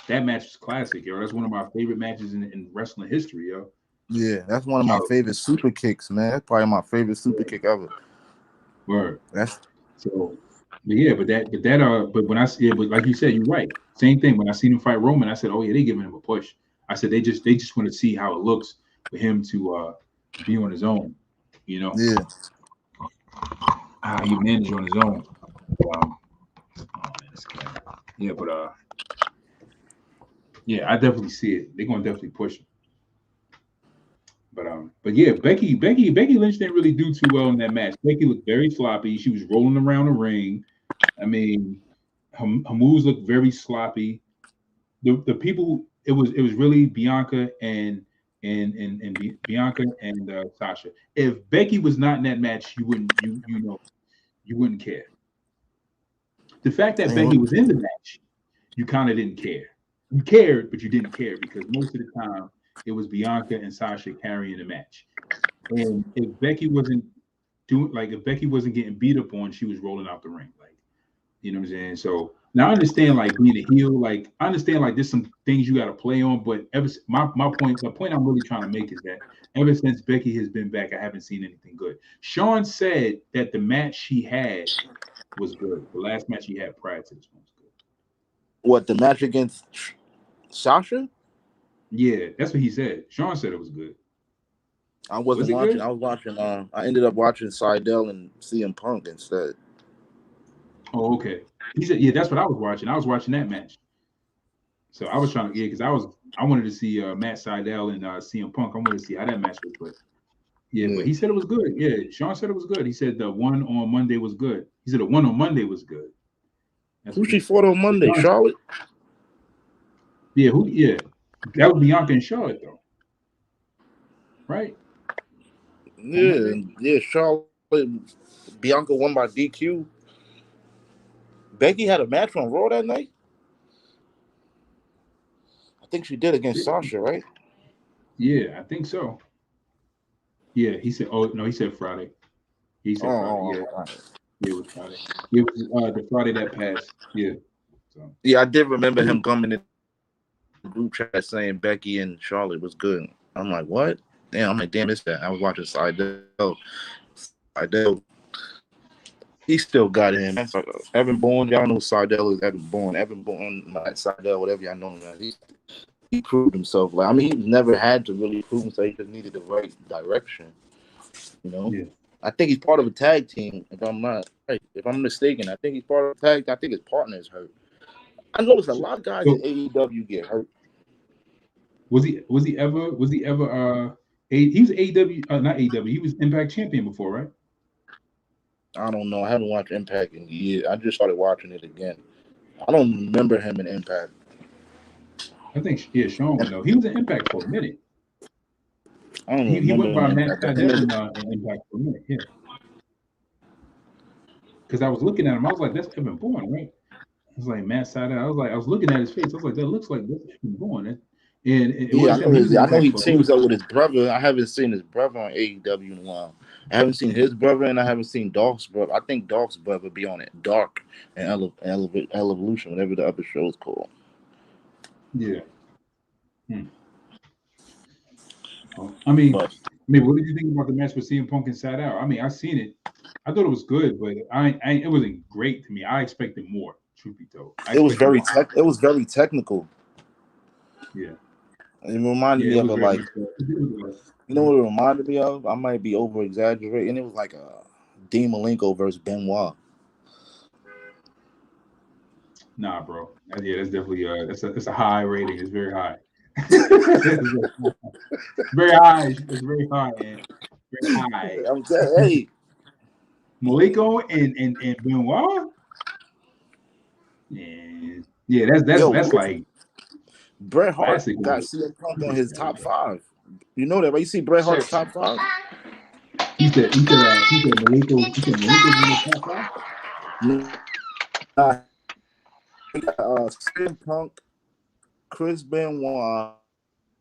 that match was classic, yo. That's one of my favorite matches in wrestling history, yo. Yeah, that's one of my favorite super kicks, man. That's probably my favorite super kick ever. Word. That's so. But when I see it, but like you said, you're right. Same thing. When I seen him fight Roman, I said, oh yeah, they giving him a push. I said they just want to see how it looks for him to be on his own. You know. Yeah. How he managed on his own. Yeah, but Yeah, I definitely see it. They're gonna definitely push him. But yeah, Becky Lynch didn't really do too well in that match. Becky looked very sloppy. She was rolling around the ring. I mean, her moves looked very sloppy. The people, it was really Bianca and Bianca and Sasha. If Becky was not in that match, you wouldn't care. The fact that Becky was in the match, you kind of didn't care. You cared, but you didn't care because most of the time it was Bianca and Sasha carrying the match. And if Becky wasn't getting beat up on, she was rolling out the ring. Like, you know what I'm saying? So now I understand like being a heel, like I understand like there's some things you got to play on, but the point I'm really trying to make is that ever since Becky has been back, I haven't seen anything good. Sean said that the match she had was good. The last match he had prior to this one was good. What, the match against Sasha? Yeah, that's what he said. Sean said it was good. I Was wasn't it watching. good? I was watching. I ended up watching Seidel and CM Punk instead. Oh, okay. He said, yeah, that's what I was watching. I was watching that match. So I was trying to, yeah, because I wanted to see Matt Sydal and CM Punk. I wanted to see how that match was, but yeah, Yeah. but he said it was good. Yeah, Sean said it was good. He said the one on Monday was good. He said the one on Monday was good. That's Who what he she said. fought on Monday? Sean, Charlotte. yeah, who? Yeah, that was Bianca and Charlotte though, right? On Yeah, Monday. yeah. Charlotte. Bianca won by DQ. Becky had a match on Raw that night. I think she did against Sasha, right? Yeah, I think so. Yeah, he said. Oh no, he said Friday. He Oh, said Friday. oh, Yeah, oh, oh. yeah, it was Friday. It was the Friday that passed. Yeah. So Yeah, I did remember him coming in the group chat saying Becky and Charlotte was good. I'm like, what? Damn, I'm like, damn, it's that. I was watching Seidel. Seidel, he still got it in. Evan Bourne, y'all know Seidel is Evan Bourne. Evan Bourne, not Seidel, whatever y'all know him as. He proved himself. Like, I mean, he never had to really prove himself. He just needed the right direction. You know, yeah. I think he's part of a tag team. If I'm not right, if I'm mistaken, I think he's part of a tag. I think his partner is hurt. I noticed a lot of guys in So AEW get hurt. was he ever he was AEW not AEW, he was Impact champion before, right? I don't know. I haven't watched Impact in years. I just started watching it again. I don't remember him in Impact. I think yeah, Sean would know. He was in Impact for a minute. I don't He remember went him by in Matt Impact. But him Sydal as a, in Impact for a minute, yeah. Because I was looking at him, I was like, that's Evan Bourne, right? I was like Matt Sydal. I was looking at his face. I was like, that looks like that's Evan Bourne. And it yeah, I was know him. He was in I know Impact he for a teams minute. up with his brother. I haven't seen his brother on AEW in a while. I haven't seen his brother, and I haven't seen Dolph's brother. I think Dolph's brother be on it. Dark and Evolution, whatever the other show's called. Yeah. Hmm. I mean, But what did you think about the match with CM Punk and Sydal? I mean, I seen it. I thought it was good, but it wasn't great to me. I expected more. Truth be told, I it was expected very more. tech. It was very technical. Yeah, It reminded yeah, me it of was a very like, much. It was. you know what it reminded me of? I might be over exaggerating. It was like a Dean Malenko versus Benoit. Nah, bro. That's definitely that's a high rating. It's very high. Very high. It's very high, man. Very high. I'm saying, hey, Malenko and Benoit. Yeah, yeah. That's yo, like Bret Hart classic. got CM Punk on his top five. You know that, right? You see Bret Hart's top five? He said Malenko's in the top five. Nah, he got CM Punk, Chris Benoit,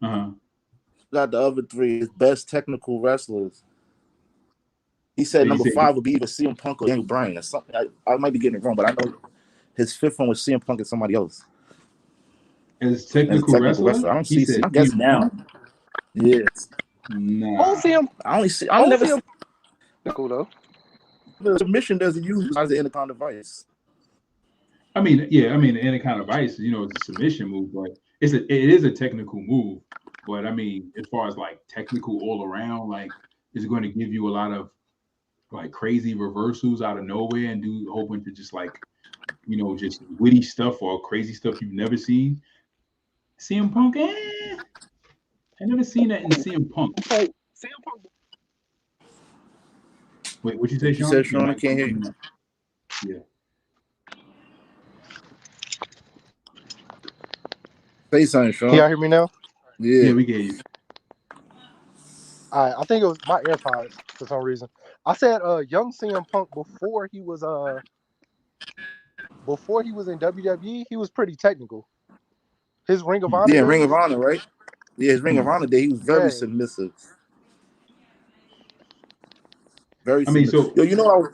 Uh-huh. got the other three, his best technical wrestlers. He said So you number said five would be either CM Punk or Daniel Bryan or something. I might be getting it wrong, but I know his fifth one was CM Punk and somebody else as as a technical technical wrestler, wrestler. I don't he see. said I guess CM now. Punk. Yes. Nah. I only see. I never see Cool though. the submission doesn't use as an intercom device. I mean, yeah, I mean, any kind of ice, it's a submission move, but it is a technical move. But I mean, as far as like technical all around, like it's going to give you a lot of like crazy reversals out of nowhere and do a whole bunch of just like just witty stuff or crazy stuff you've never seen. CM Punk, I never seen that in CM Punk. CM Punk. Wait, what you say, You Sean? said, Sean, I can't hear you. Yeah. Say something, Sean. Can y'all hear me now? Yeah, we get you. All right, I think it was my AirPods for some reason. I said young CM Punk before he was in WWE, he was pretty technical. His Ring of Honor Yeah, days, Ring of Honor, right? Yeah, his Ring of Honor day, he was very Yeah. submissive. Very I mean, submissive. so You know what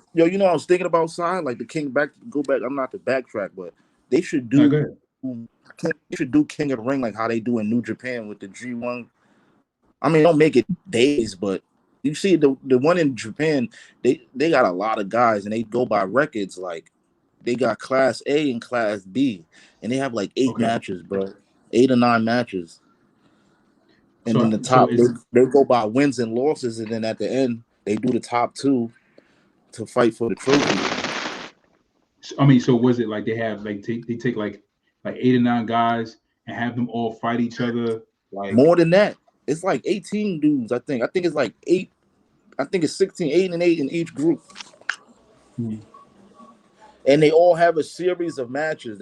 I was thinking about, sign like the King go back. I'm not to backtrack, but they should no, go do ahead. they should do King of the Ring like how they do in New Japan with the G1. I mean, don't make it days, but you see the one in Japan, they got a lot of guys and they go by records. Like they got Class A and Class B, and they have like 8 Okay. matches, bro. 8 or 9 matches. And So- then the so top, is- they go by wins and losses, and then at the end, they do the top 2 to fight for the trophy. I mean, so was it like they have like they take like 8 or 9 guys and have them all fight each other? Like More than that, it's like 18 dudes. I think it's like 8. I think it's 16, 8 and 8 in each group. Mhm. And they all have a series of matches.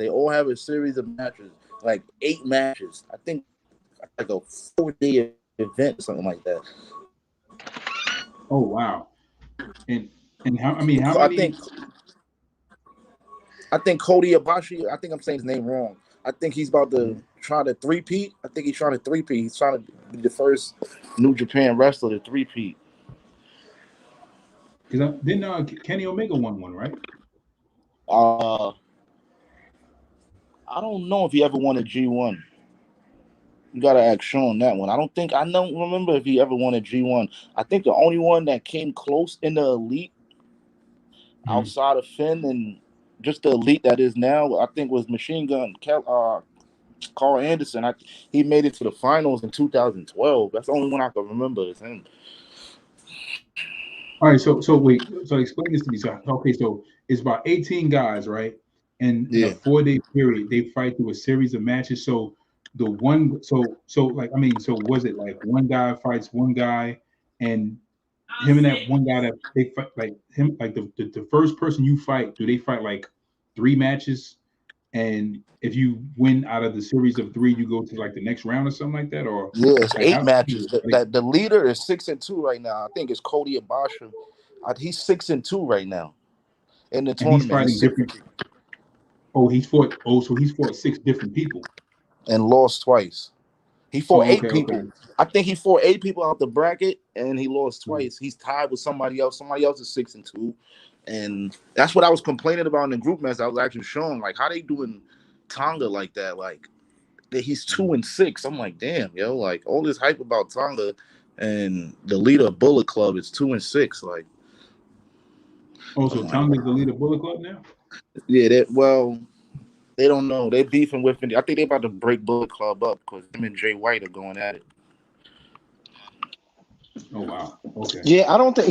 Like 8 matches. I think like a 4-day event or something like that. Oh wow. And how many I think Cody Ibushi, I think I'm saying his name wrong. I think he's about to try to 3-peat. I think he's trying to 3-peat. He's trying to be the first New Japan wrestler to 3-peat. because didn't Kenny Omega won one, right? I don't know if he ever won a G1. You gotta ask Sean that one. I don't remember if he ever won a G1. I think the only one that came close in the elite outside of Finn and just the elite that is now, I think was Machine Gun Carl Anderson. He made it to the finals in 2012. That's the only one I can remember is him. All right, so wait, so explain this to me. So okay, so it's about 18 guys, right? And in a 4-day period, they fight through a series of matches. So the one, so like, I mean, so was it like one guy fights one guy, and him and that one guy that they fight, like him, like the first person you fight, do they fight like 3 matches? And if you win out of the series of 3, you go to like the next round or something like that, or it's like 8 matches. The leader is 6-2 right now. I think it's Cody Ibushi. He's 6-2 right now in the tournament. He's fighting different. So he's fought 6 different people and lost twice. He fought 8 people. Okay. I think he fought 8 people out the bracket and he lost twice. He's tied with somebody else. Somebody else is 6-2. And that's what I was complaining about in the group mess. I was actually showing like how they doing Tonga like that. Like that he's 2-6. I'm like, damn, yo, like all this hype about Tonga and the leader of Bullet Club is 2-6. Like, so Tonga's the leader of Bullet Club now? Yeah, they don't know. They're beefing with Indy. I think they're about to break Bullet Club up because him and Jay White are going at it. Oh wow. Okay. Yeah, I don't think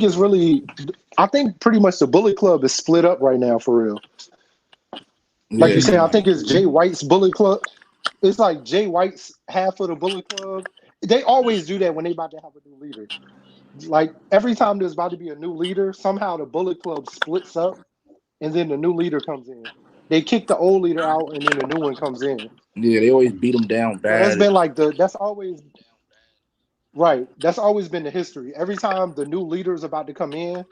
it's really. I think pretty much the Bullet Club is split up right now for real. Like you said, I think it's Jay White's Bullet Club. It's like Jay White's half of the Bullet Club. They always do that when they about to have a new leader. Like every time there's about to be a new leader, somehow the Bullet Club splits up, and then the new leader comes in. They kick the old leader out, and then the new one comes in. Yeah, they always beat them down bad. So that's been like that's always been the history. Every time the new leader is about to come in,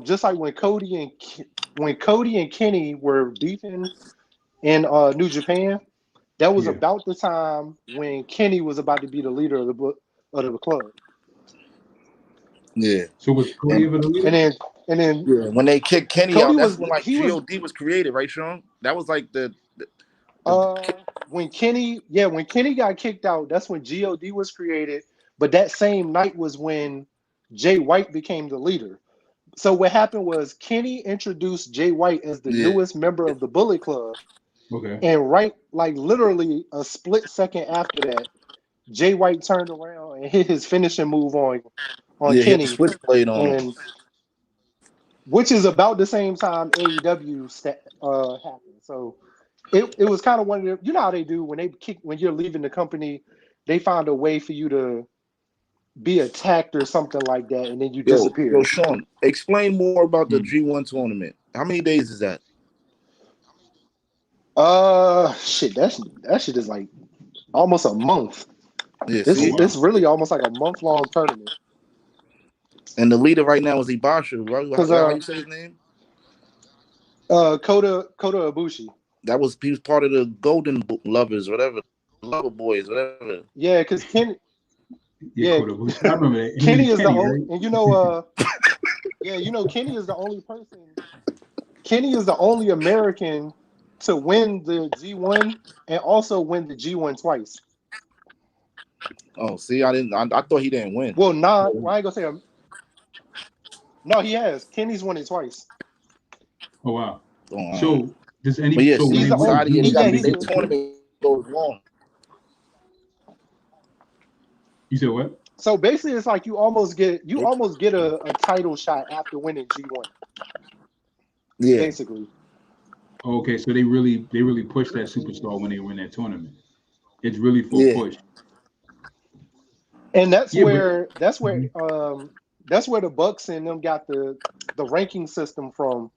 just like when Cody and Kenny were beefing in New Japan, that was about the time when Kenny was about to be the leader of the club. Yeah. So was Cody ever the leader? And then when they kicked Kenny Cody out, that's when like God was created, right, Sean? That was like when Kenny got kicked out, that's when God was created. But that same night was when Jay White became the leader. So what happened was Kenny introduced Jay White as the newest member of the Bullet Club. Okay. And literally a split second after that, Jay White turned around and hit his finishing move on Kenny. Switchblade on him. Which is about the same time AEW happened. So it was kind of one of the, you know how they do when you're leaving the company, they find a way for you to be attacked or something like that, and then you disappear. Yo, Sean, explain more about the G1 tournament. How many days is that? Shit, that shit is like almost a month. Yeah, It's really almost like a month-long tournament. And the leader right now is Ibasha, right? How you say his name? Kota Ibushi. He was part of the Golden Lovers, whatever, Lover Boys, whatever. Yeah, because Kenny. Yeah, I remember that. Kenny is the only, and you know, Kenny is the only person. Kenny is the only American to win the G1 and also win the G1 twice. Oh, see, I thought he didn't win. Well, I ain't gonna say him. No, he has. Kenny's won it twice. Oh wow. Oh, so does any? But yes, so he's the only. He's tournament goes long. You said what? So basically, it's like you almost get a title shot after winning G1. Yeah. Basically. Okay, so they really push that superstar when they win that tournament. It's really for a push. And that's where the Bucks and them got the ranking system from.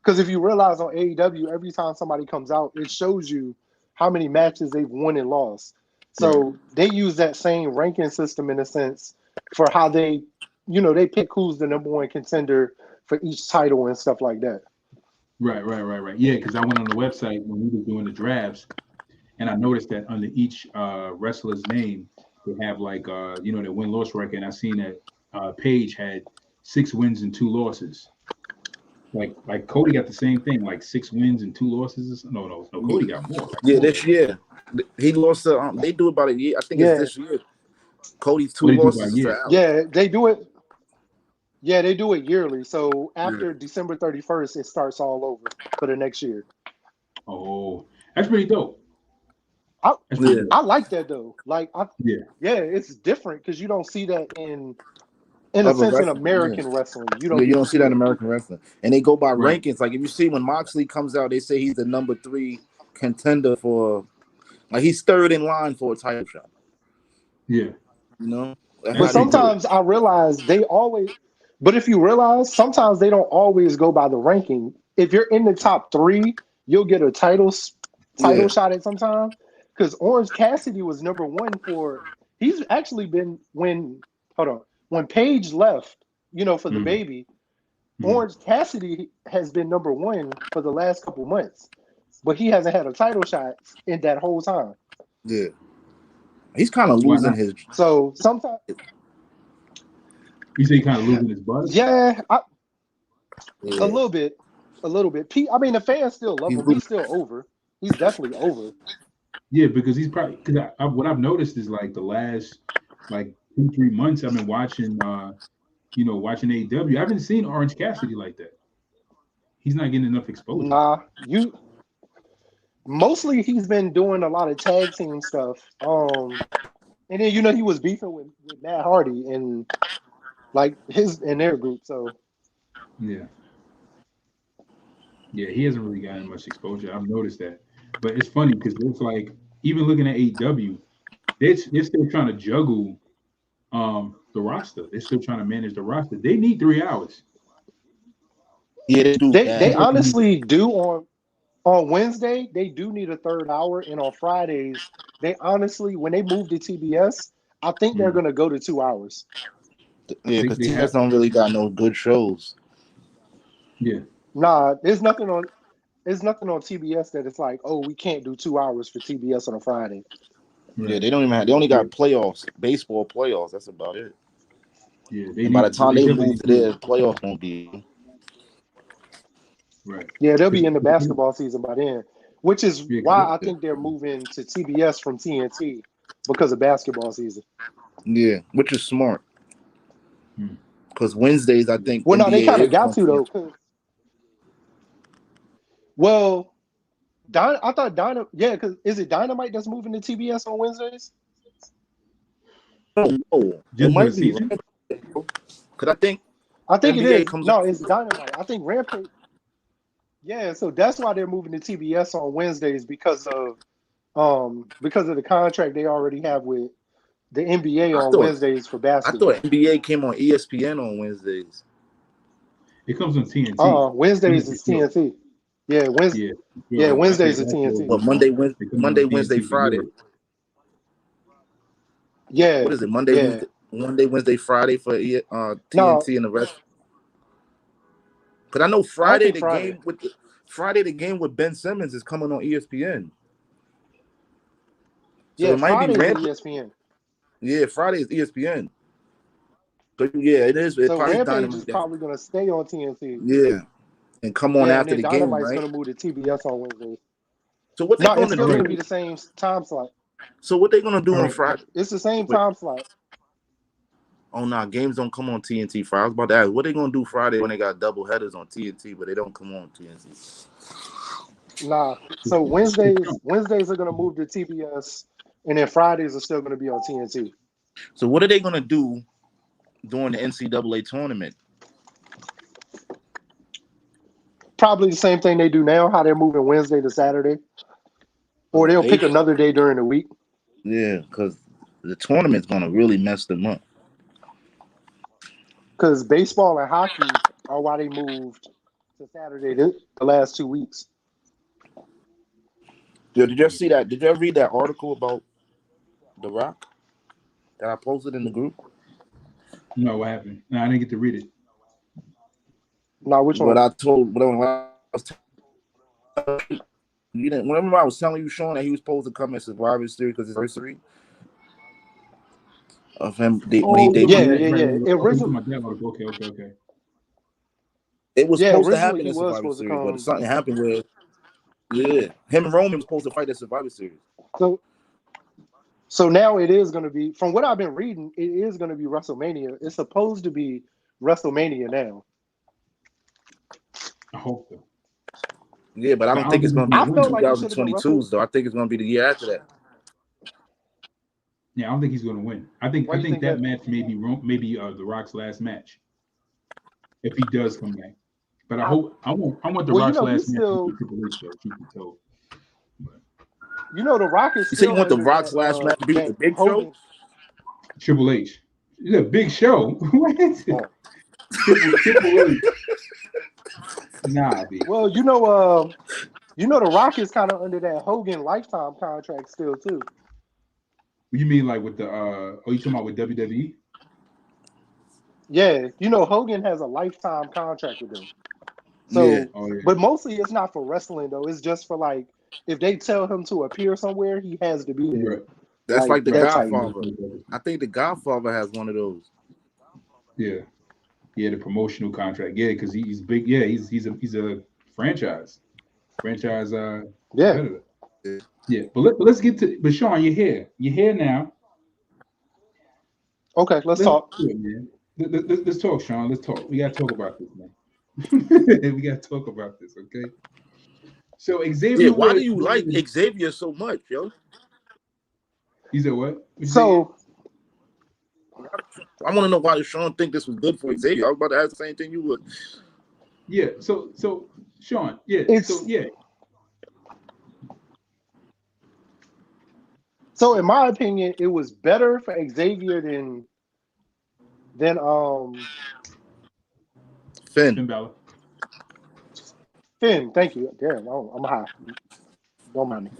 Because if you realize on AEW, every time somebody comes out, it shows you how many matches they've won and lost. So they use that same ranking system in a sense for how they pick who's the number one contender for each title and stuff like that. Right. Yeah, because I went on the website when we were doing the drafts, and I noticed that under each wrestler's name, they have like their win-loss record. And I seen that Paige had 6 wins and 2 losses. Like Cody got the same thing, like 6 wins and 2 losses. No, Cody got more. This year he lost. They do about a year. I think it's this year. Cody's 2 losses. Yeah, they do it. Yeah, they do it yearly. So after December 31st, it starts all over for the next year. Oh, that's pretty dope. I like that though. Like, it's different because you don't see that in a sense in American wrestling. You don't see that in American wrestling, and they go by rankings. Like if you see when Moxley comes out, they say he's the number 3 contender for, like he's 3rd in line for a title shot. Yeah, But sometimes I realize but if you realize, sometimes they don't always go by the ranking. If you're in the top 3, you'll get a title shot at some time. Because Orange Cassidy was number 1 he's actually been when Paige left, for the baby, Orange Cassidy has been number 1 for the last couple months. But he hasn't had a title shot in that whole time. Yeah. He's kind of losing his. So sometimes. You say kind of losing his buzz? Yeah, a little bit. I mean, the fans still love him. He's still over. He's definitely over. Yeah, because he's probably what I've noticed is like the last 2-3 months I've been watching, watching AEW. I haven't seen Orange Cassidy like that. He's not getting enough exposure. Nah, mostly he's been doing a lot of tag team stuff. And then he was beefing with Matt Hardy and like their group. So yeah, he hasn't really gotten much exposure. I've noticed that, but it's funny because it's like even looking at AEW, they're still trying to juggle the roster. They're still trying to manage the roster. They need 3 hours. Yeah, they do. They honestly do on Wednesday. They do need a 3rd hour, and on Fridays, they honestly, when they move to TBS, I think they're going to go to 2 hours. Yeah, because TBS don't really got no good shows. Yeah. Nah, there's nothing on TBS that it's like, oh, we can't do 2 hours for TBS on a Friday. Yeah, they don't even have. They only got playoffs, baseball playoffs. That's about it. Yeah, by the time they move to their playoffs, won't be. Right. Yeah, they'll be in the basketball season by then, which is why I think they're moving to TBS from TNT because of basketball season. Yeah, which is smart. Because Wednesdays, I think. Well, no, they kind of got to though. Well, I thought Dynamite. Yeah, because is it Dynamite that's moving to TBS on Wednesdays? Oh, it might be. Because I think it is. No, it's Dynamite. I think Rampage. Yeah, so that's why they're moving to TBS on Wednesdays because of the contract they already have with the NBA I on thought Wednesdays for I thought basketball. NBA came on ESPN on Wednesdays. It comes on TNT. Wednesdays For is sure. TNT. Yeah, Yeah, for yeah, sure. I say Wednesdays is also But TNT. it comes on Monday, Wednesday, TNT for Friday. Europe. Yeah, What is it? Monday, yeah. Wednesday, Friday for No, TNT and the rest. Because I know I don't think Friday. Friday the game with Ben Simmons is coming on ESPN. So Yeah, it might be Friday's on Rampage. ESPN. Yeah, Friday is ESPN. So yeah, it is. It So probably Rampage is Dynamite. probably gonna stay on TNT. Yeah, and come on Yeah, and after then the game, Dynamite's right? gonna move to TBS on Wednesdays. So what they No, going it's to All still right, gonna do? be the same time slot. So what they going to do all on right. Friday? It's the same Wait, time slot. oh no, games don't come on TNT Friday. I was about to ask, what they going to do Friday when they got double headers on TNT, but they don't come on TNT? Nah. So Wednesdays are gonna move to TBS, and then Fridays are still gonna be on TNT. So what are they going to do during the NCAA tournament? Probably the same thing they do now, how they're moving Wednesday to Saturday. Or they'll pick another day during the week. Yeah, because the tournament's going to really mess them up. Because baseball and hockey are why they moved to Saturday the last 2 weeks. Yo, did you see that? Did you ever read that article about The Rock that I posted in the group? No, what happened? No, I didn't get to read it. Now, which But one? I told, when I was you didn't. Remember I was telling you, Sean, that he was supposed to come in Survivor Series because it's anniversary of him when he Oh, debuted. Yeah. right. Oh, you talking about that article? Okay. It was Yeah, supposed to originally happen he in was Survivor supposed to Series, but come. something happened where, him and Roman was supposed to fight at Survivor Series. So now it is going to be, from what I've been reading, it is going to be WrestleMania. It's supposed to be WrestleMania now. I hope so. Yeah, but I don't think it's going to I be felt like it should have been 2022's though. I think it's going to be the year after that. Yeah, I don't think he's going to win. I think that match may be The Rock's last match if he does come back. But I want The Rock's last match to be Triple H though. Truth be told. You know, The Rock is You say still you want The under Rock's that, last match to be the Big Hogan. Show? Triple H. It's a big show. What is it? Triple H. Nah, dude. Well, you know, The Rock is kind of under that Hogan lifetime contract still too. You mean like with the you talking about with WWE? Yeah, you know, Hogan has a lifetime contract with them. So, Yeah. But mostly it's not for wrestling though. It's just for like if they tell him to appear somewhere, he has to be there. Right. That's like The that type. Godfather. I think The Godfather has one of those. Yeah, the promotional contract. Yeah, because he's big. Yeah, he's a franchise competitor. Yeah, but let's get to. But Sean, you're here now. Okay, let's talk. Do it, man. Let's talk, Sean. Let's talk. We gotta talk about this, man. We gotta talk about this, okay? So Xavier. Yeah, why do you like Xavier so much, yo? He said what? So I want to know why Sean think this was good for Xavier. I was about to ask the same thing you would. Yeah. So Sean. Yeah. So in my opinion, it was better for Xavier than Finn Balor. Finn, thank you. Damn, I'm high. Don't mind me.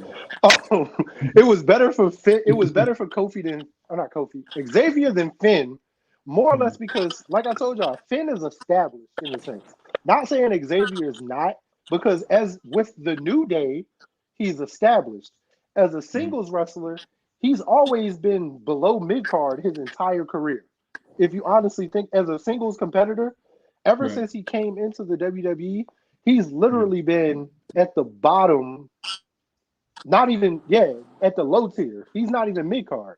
It was better for Finn. It was better for Xavier than Finn, more or less because, like I told y'all, Finn is established in a sense. Not saying Xavier is not, because as with the New Day, he's established. As a singles wrestler, he's always been below mid-card his entire career. If you honestly think, as a singles competitor, ever since he came into the WWE, he's literally been at the bottom, not even, at the low tier. He's not even mid-card.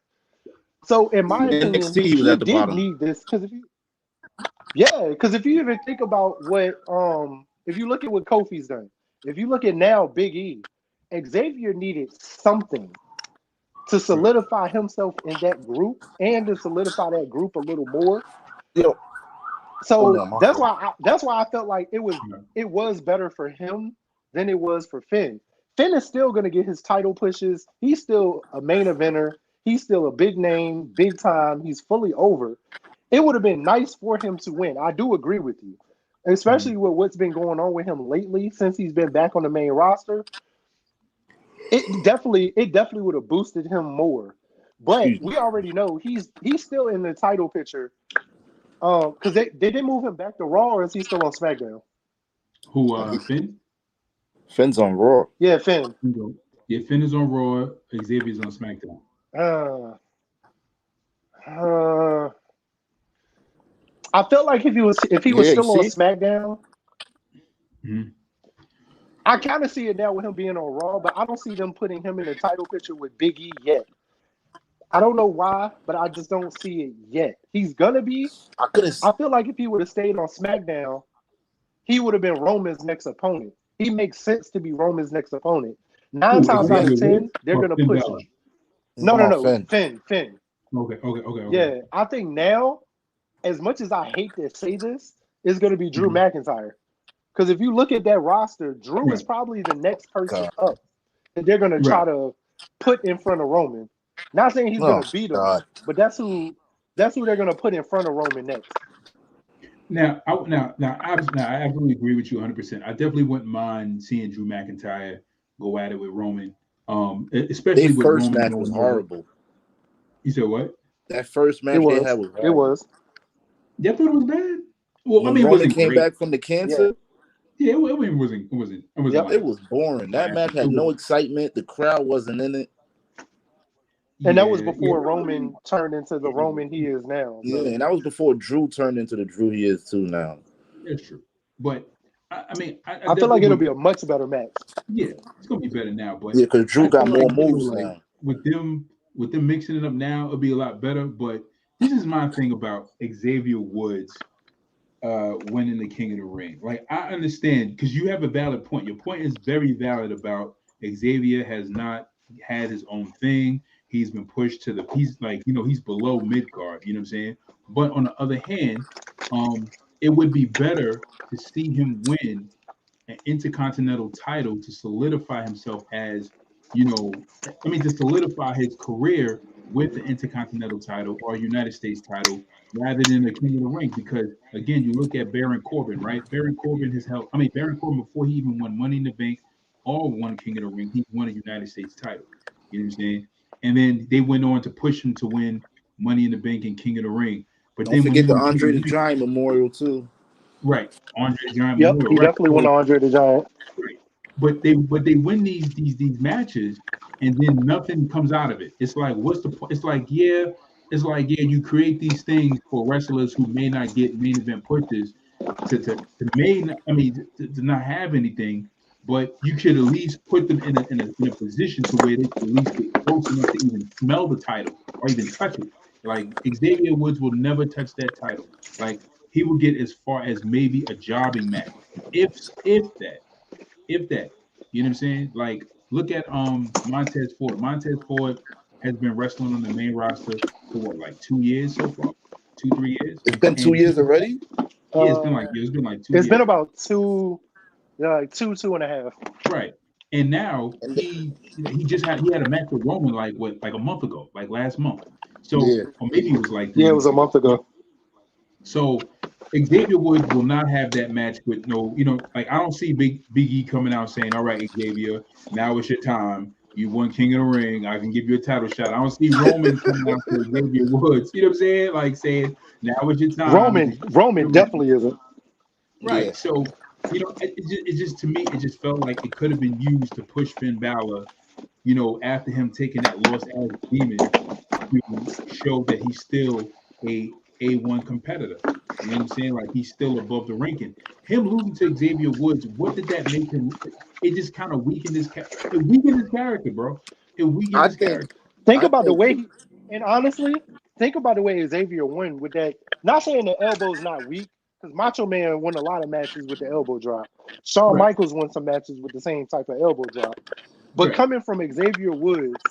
So in my opinion, NXT, he was at the bottom. Need this because if you even think about what, if you look at what Kofi's done, if you look at now Big E, Xavier needed something to solidify himself in that group and to solidify that group a little more. Yo, So my that's fault. why I felt like it was better for him than it was for Finn. Finn is still going to get his title pushes. He's still a main eventer. He's still a big name, big time. He's fully over. It would have been nice for him to win. I do agree with you, especially with what's been going on with him lately since he's been back on the main roster. It definitely would have boosted him more. But we already know he's still in the title picture. Because they didn't move him back to Raw, or is he still on SmackDown? Who? Finn? Finn's on Raw. Yeah, Finn. Yeah, Finn is on Raw. Xavier's on SmackDown. I felt like if he was still on SmackDown, I kind of see it now with him being on Raw, but I don't see them putting him in the title picture with Big E yet. I don't know why, but I just don't see it yet. He's gonna be. I feel like if he would have stayed on SmackDown, he would have been Roman's next opponent. He makes sense to be Roman's next opponent. 9 times out of 10, they're gonna push him. No, Finn. Okay. Yeah, I think now, as much as I hate to say this, it's gonna be Drew McIntyre. Because if you look at that roster, Drew is probably the next person up that they're gonna try to put in front of Roman. Not saying he's gonna beat him, but that's who they're gonna put in front of Roman next. Now, I absolutely agree with you 100%. I definitely wouldn't mind seeing Drew McIntyre go at it with Roman. Especially their with first Roman match was horrible. You said what? That first match they had was horrible. It was. Yeah, I thought it was bad. Well, when Roman came back from the cancer. Yeah, it wasn't. It was boring. That match had no excitement. The crowd wasn't in it. And that was before Roman turned into the Roman he is now. So. Yeah, and that was before Drew turned into the Drew he is too now. That's true. But I feel like it'll be a much better match. Yeah, it's gonna be better now. But yeah, because Drew got more moves now. With them mixing it up now, it'll be a lot better. But this is my thing about Xavier Woods winning the King of the Ring. Like, I understand, because you have a valid point. Your point is very valid about Xavier has not had his own thing. He's been pushed to he's below mid-card, you know what I'm saying? But on the other hand, it would be better to see him win an Intercontinental title to solidify himself as, to solidify his career with the Intercontinental title or United States title rather than the King of the Ring. Because, again, you look at Baron Corbin, right? Baron Corbin, before he even won Money in the Bank or won King of the Ring, he won a United States title. You know what I'm saying? And then they went on to push him to win Money in the Bank and King of the Ring. But don't forget the Andre the Giant Memorial too. Right, Andre the Giant Memorial. Yep, he definitely won Andre the Giant. Right. But they win these matches, and then nothing comes out of it. It's like, what's the point? It's like you create these things for wrestlers who may not get main event pushes to not have anything. But you could at least put them in a position to where they could at least get close enough to even smell the title or even touch it. Like, Xavier Woods will never touch that title. Like, he will get as far as maybe a jobbing match, if that. You know what I'm saying? Like, look at Montez Ford. Montez Ford has been wrestling on the main roster for what, like 2 years so far? 2-3 years? It's been 2 years already? Yeah, it's been like 2 years. It's been about 2. Yeah, like 2.5. Right. And now he had a match with Roman like a month ago, like last month. So or maybe it was like it was a month ago. So Xavier Woods will not have that match with I don't see Big E coming out saying, all right, Xavier, now it's your time. You won King of the Ring. I can give you a title shot. I don't see Roman coming out to Xavier Woods. You know what I'm saying? Like saying, now it's your time. Roman definitely isn't. Right. Yeah. So it just to me, it just felt like it could have been used to push Finn Balor, after him taking that loss as Demon, to show that he's still a A1 competitor. You know what I'm saying? Like, he's still above the ranking. Him losing to Xavier Woods, what did that make him? It just kind of weakened his character. It weakened his character, bro. It weakened his character. Think about the way Xavier won with that. Not saying the elbow's not weak, because Macho Man won a lot of matches with the elbow drop. Shawn Michaels won some matches with the same type of elbow drop. But coming from Xavier Woods,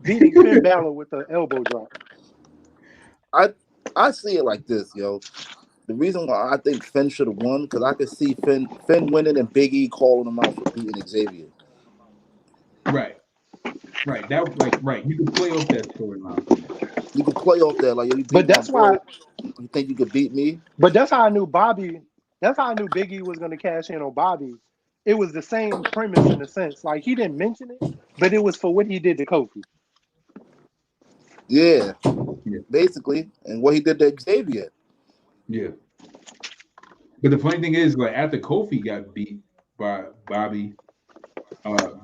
beating Finn Balor with the elbow drop. I see it like this, yo. The reason why I think Finn should have won because I could see Finn winning and Big E calling him out for beating Xavier. Right. Right. You can play off that storyline. You could play off that like, yo, you beat But that's my why. boy. You think you could beat me? But that's how I knew Bobby. That's how I knew Big E was going to cash in on Bobby. It was the same premise in a sense. Like he didn't mention it, but it was for what he did to Kofi. Yeah, basically, and what he did to Xavier. Yeah. But the funny thing is, like after Kofi got beat by Bobby,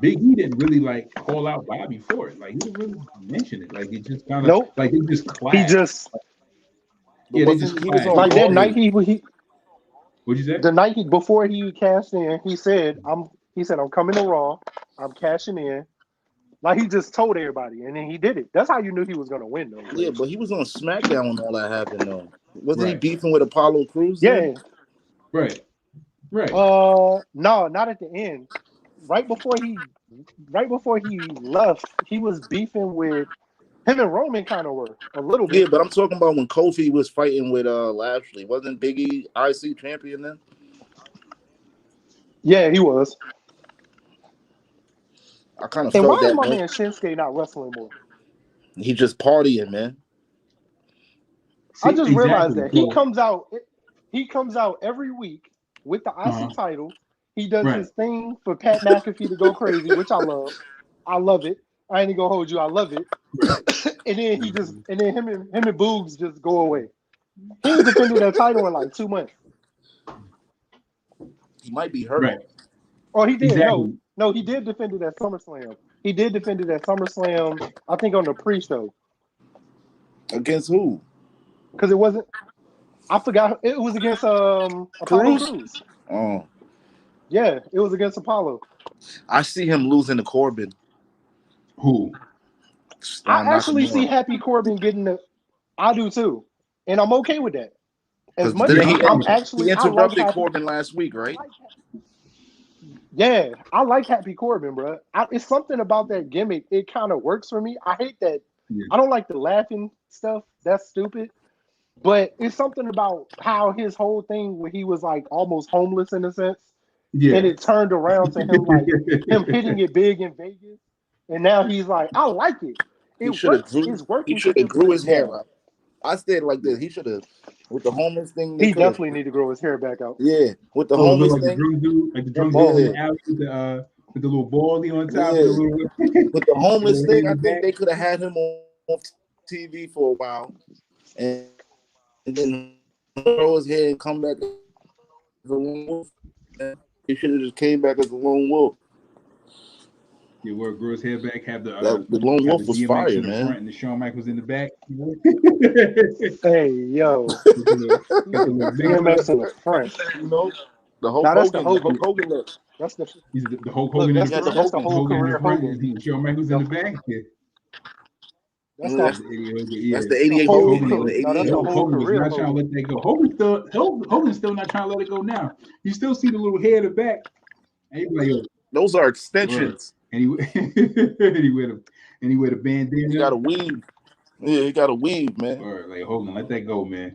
Big E didn't really like call out Bobby for it. Like he didn't really mention it. Like it just kind of like it just clashed. He just they just he was on like that night he what'd you say? the night before he cashed in, he said I'm coming to Raw, I'm cashing in. Like he just told everybody, and then he did it. That's how you knew he was gonna win, though. Yeah, but he was on SmackDown when all that happened, though. Wasn't he Right. beefing with Apollo Crews? Yeah. then? Right. No, not at the end. Right before he left, he was beefing with him and Roman. Kind of were a little bit. Yeah, but I'm talking about when Kofi was fighting with Lashley. Wasn't Big E IC champion then? Yeah, he was. I kind of And felt why is that. my Man. man Shinsuke not wrestling more? He just partying, man. I just realized exactly. that he comes out every week with the IC title. He does his thing for Pat McAfee to go crazy, which I love. I love it. I ain't gonna hold you. I love it. And then him and Boogs just go away. He was defending that title in like 2 months. He might be hurt. Right. Oh, he did. Exactly. No, he did defend it at SummerSlam. He did defend it at SummerSlam, I think on the pre-show. Against who? Because it wasn't, I forgot, it was against Apollo Crews. Oh. Yeah, it was against Apollo. I see him losing to Corbin. Who? I actually see Happy Corbin getting the, I do too. And I'm okay with that. As much as he interrupted like Corbin last week, right? Yeah, I like Happy Corbin, bro. It's something about that gimmick. It kind of works for me. I hate that. Yeah. I don't like the laughing stuff. That's stupid. But it's something about how his whole thing where he was like almost homeless in a sense. Yeah. And it turned around to him like him hitting it big in Vegas. And now he's like, I like it. It's working. He should have grew his hair out. I said like this. He should have with the homeless thing. He definitely need to grow his hair back out. Yeah, with the homeless like thing. The drunk dude in the alley with the little baldy on top. Yeah. With the homeless thing, I think they could have had him on TV for a while, and then grow his hair and come back as a lone wolf. He should have just came back as a lone wolf. Yeah, where grow his hair back, have the lone wolf was fire, in the man. front and the Shawn Michaels in the back. Hey, yo, DMX in the front. You know, the Hulk Hogan look. That's the Hulk Hogan. That's the whole career Hogan. Shawn Michaels in the back. Yeah. That's the 88 Hogan. That's the whole career. Not trying to let that go. Hogan's still not trying to let it go now. You still see the little hair in the back. Like, those are extensions. And he wear the bandana. He got a weave. Yeah, he got a weave, man. Or like Hogan, let that go, man.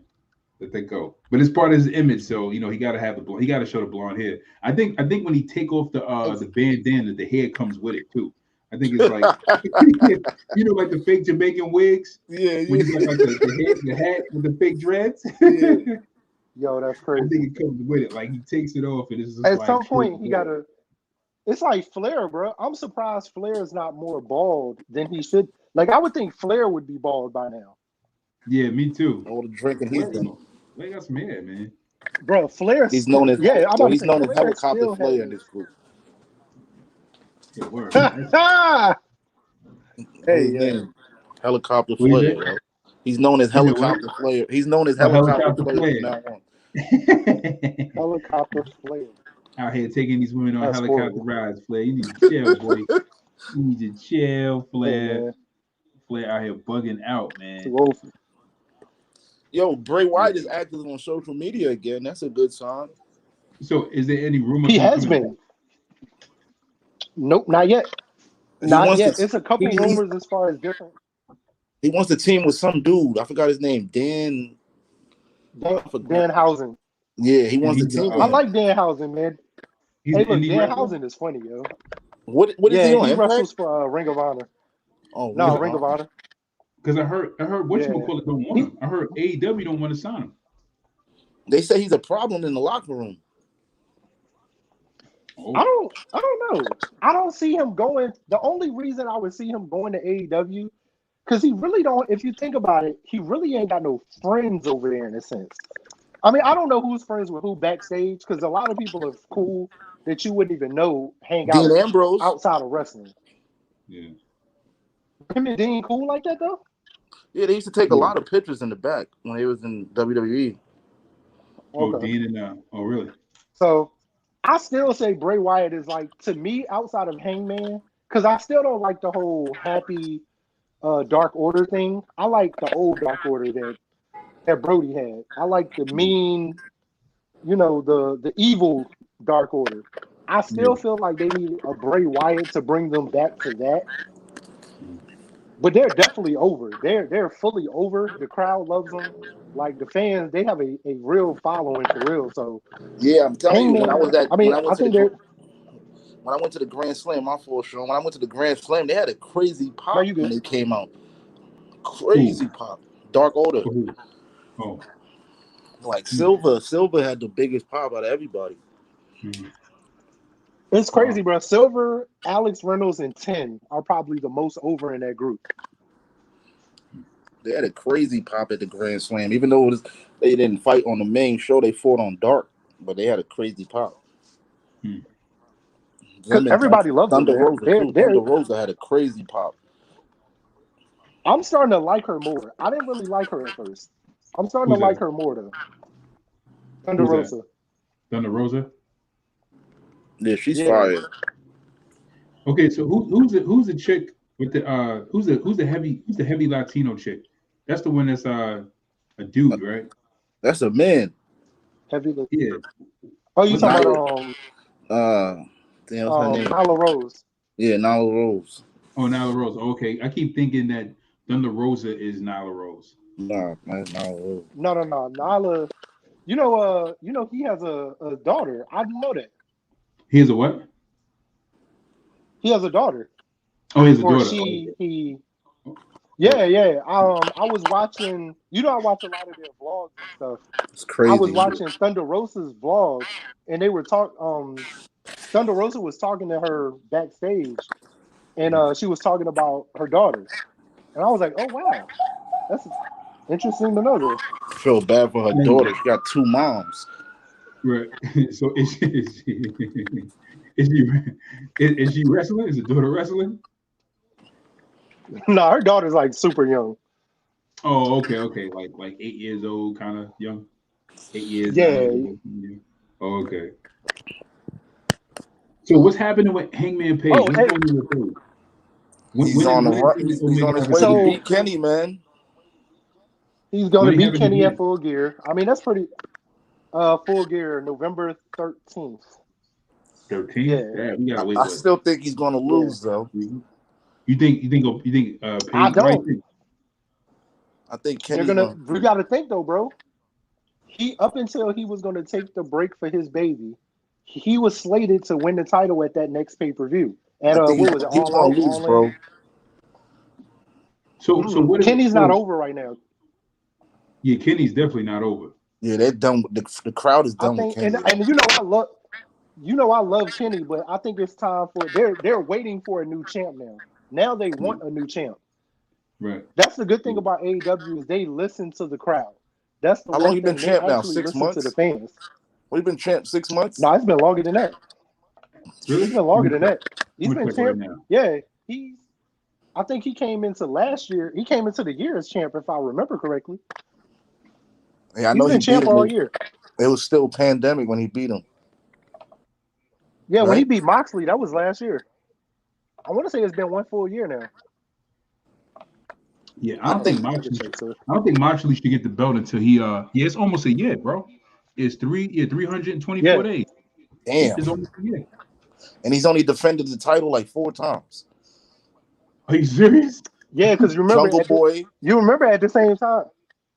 Let that go. But it's part of his image, so you know he got to have he got to show the blonde hair. I think when he take off the bandana, the hair comes with it too. I think it's like like the fake Jamaican wigs. Yeah. When you got like the hat with the fake dreads. Yeah. Yo, that's crazy. I think it comes with it. Like he takes it off, and it's just at some point he gotta. It's like Flair, bro. I'm surprised Flair is not more bald than he should. Like, I would think Flair would be bald by now. Yeah, me too. All the drinking he's done. Flair got some hair, man. Bro, Flair. He's known as Helicopter Flair in this group. Yeah, word. Hey, man. Helicopter Flair, bro. He's known as Helicopter Flair. He's known as Helicopter Flair from now on. Helicopter Flair. Out here taking these women on helicopter rides, Flair. You need to chill, boy. You need to chill, Flair. Flair out here bugging out, man. Yo, Bray Wyatt is active on social media again. That's a good sign. So, is there any rumor? He has been. Nope, not yet. Not yet. It's a couple rumors as far as different. He wants to team with some dude. I forgot his name. Dan. Danhausen. Yeah, he wants the He's, team. I like Danhausen, man. He's Hey, an look, indie wrestler? Danhausen is funny, yo. What is Yeah, he on? he Impact? wrestles for Ring of Honor. Oh, No, Ring Ring of Honor. Because I heard whatchamacallit don't want him. I heard AEW don't want to sign him. They say he's a problem in the locker room. Oh. I don't know. I don't see him going. The only reason I would see him going to AEW, because he really don't. If you think about it, he really ain't got no friends over there in a sense. I mean, I don't know who's friends with who backstage, because a lot of people are cool that you wouldn't even know hang out Dean Ambrose. outside of wrestling. Yeah. Him and Dean cool like that though? Yeah, they used to take a lot of pictures in the back when they was in WWE. Oh, Dean and oh, really? So I still say Bray Wyatt is like, to me, outside of Hangman, because I still don't like the whole happy Dark Order thing. I like the old Dark Order that Brody had. I like the mean, the evil Dark Order. I still feel like they need a Bray Wyatt to bring them back to that. But they're definitely over. They're fully over. The crowd loves them. Like the fans, they have a real following for real. So yeah, I'm telling you, when I was at, I mean, when I went to the Grand Slam, my full show, when I went to the Grand Slam, they had a crazy pop when they came out. Crazy pop. Dark Order. Oh. Like Silver had the biggest pop out of everybody. It's crazy, bro. Silver, Alex Reynolds, and 10 are probably the most over in that group. They had a crazy pop at the Grand Slam. Even though they didn't fight on the main show, they fought on Dark, but they had a crazy pop. Because everybody loves them. Thunder Rosa, too. Thunder Rosa had a crazy pop. I'm starting to like her more. I didn't really like her at first. I'm starting to like her more, though. Thunder Rosa. Thunder Rosa? Yeah, she's fired. Okay, so who's the chick with the who's the heavy Latino chick? That's the one that's a dude, right? That's a man. Heavy Latino. Yeah. Oh, you talking about damn, what's her name? Nyla Rose. Yeah, Nyla Rose. Oh, Nyla Rose. Okay, I keep thinking that Thunder Rosa is Nyla Rose. Nah, that's Nyla Rose. No. Nyla. You know, he has a daughter. I didn't know that. He has a what? He has a daughter. Oh, he has a daughter. Yeah. I was watching. I watch a lot of their vlogs and stuff. It's crazy. I was watching Thunder Rosa's vlog, and they were Thunder Rosa was talking to her backstage, and she was talking about her daughter, and I was like, oh wow, that's interesting to know this. I feel bad for her daughter. She got two moms. Right. So is she wrestling? Is the daughter wrestling? No, her daughter's like super young. Oh, okay. Like 8 years old, kind of young. 8 years. Yeah. Oh, okay. So what's happening with Hangman Page? He's on his way to beat Kenny, man. He's going to beat Kenny at Full Gear. I mean, that's pretty. Full Gear, November 13th. 13th? Yeah, we gotta wait. I still think he's going to lose, though. You think? Page, I don't. I think Kenny's We got to think though, bro. Up until he was going to take the break for his baby, he was slated to win the title at that next pay-per-view. And what was it? All Out, lose, bro. So what? Kenny's not over right now. Yeah, Kenny's definitely not over. Yeah, they're done. The crowd is done with Kenny. And I love Kenny, but I think it's time for they're waiting for a new champ now. Now they want a new champ. Right. That's the good thing about AEW is they listen to the crowd. That's the How long you been champ now? 6 months. To the fans. Well, you been champ 6 months? No, it's been longer than that. Really? It's been longer than that. He's been champ. Right now. Yeah, I think he came into last year. He came into the year as champ, if I remember correctly. Yeah, I know he's been champ all year. It was still pandemic when he beat him. Yeah, right? When he beat Moxley, that was last year. I want to say it's been 1 full year now. Yeah, I don't think Moxley should get the belt until he it's almost a year, bro. It's 324 days. Damn. It's almost a year. And he's only defended the title like 4 times. Are you serious? Yeah, because remember Jungle Boy. You remember at the same time.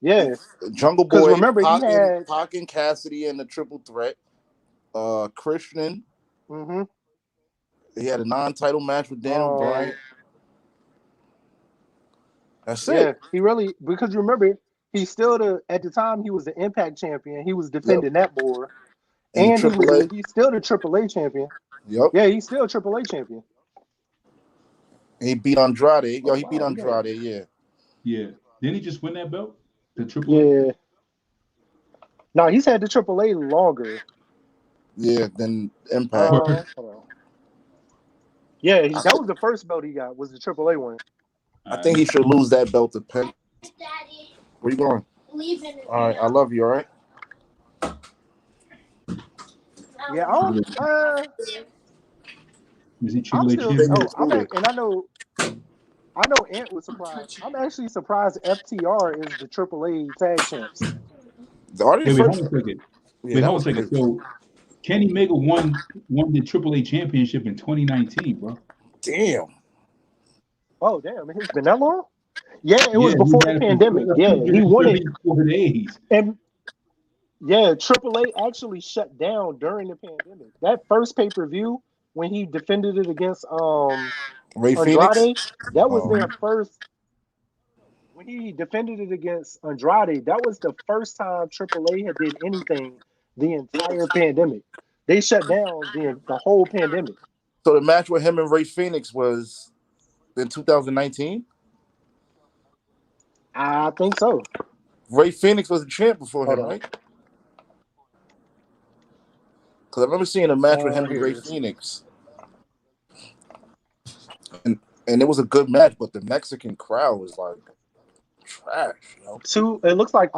Yeah, Jungle because Boy, remember he had. Pac and Cassidy in the triple threat. Christian, Mm-hmm. he had a non-title match with Daniel Bryan. That's it. Yeah, he really because remember he's still at the time he was the Impact champion. He was defending that more, and he's still the AAA champion. Yep. Yeah, he's still a AAA champion. And he beat Andrade. He beat Andrade. Yeah. Yeah. Didn't he just win that belt? The AAA. Yeah. No, he's had the AAA longer. Yeah, than Impact. Yeah, that was the first belt he got. Was the AAA one. I think he should lose that belt to Pent. Where you going? Leaving. All right, I love you. All right. Yeah, I'm I know Ant was surprised. I'm actually surprised FTR is the AAA tag champs. Hold on a second. So Kenny Omega won the AAA championship in 2019, bro. Damn. Oh, damn. It's been that long? Yeah, it was before the pandemic. Yeah, he won it. And yeah, AAA actually shut down during the pandemic. That first pay-per-view when he defended it against Ray Andrade, Phoenix? That was their first. When he defended it against Andrade, that was the first time AAA had did anything the entire pandemic. They shut down the whole pandemic. So the match with him and Ray Phoenix was in 2019? I think so. Ray Phoenix was the champ before him, right? Because I remember seeing a match with him and Ray Phoenix. And it was a good match, but the Mexican crowd was like trash. It looks like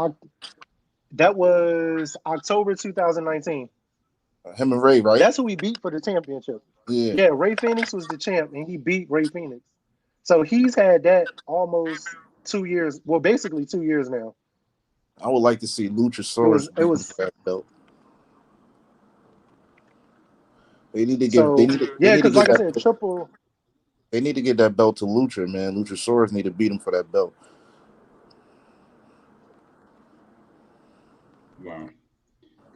that was October 2019. Him and Ray, right? That's who he beat for the championship. Yeah, Ray Phoenix was the champ, and he beat Ray Phoenix. So he's had that almost 2 years. Well, basically 2 years now. I would like to see Luchasaurus beat that belt. They need to get. Because like I said, triple. They need to get that belt to Lucha, man. Luchasaurus need to beat him for that belt. Wow.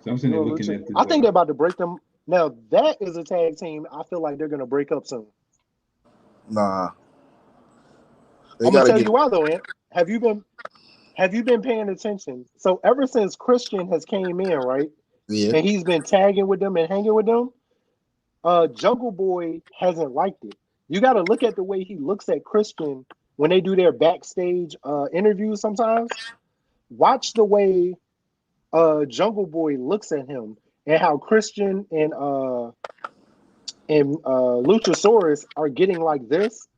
I'm sitting there looking at this. I think they're about to break them. Now, that is a tag team I feel like they're going to break up soon. Nah. I'm going to tell you why, though, Ant. Have you been paying attention? So ever since Christian has came in, right? Yeah. And he's been tagging with them and hanging with them, Jungle Boy hasn't liked it. You got to look at the way he looks at Christian when they do their backstage interviews sometimes. Watch the way Jungle Boy looks at him and how Christian and Luchasaurus are getting like this.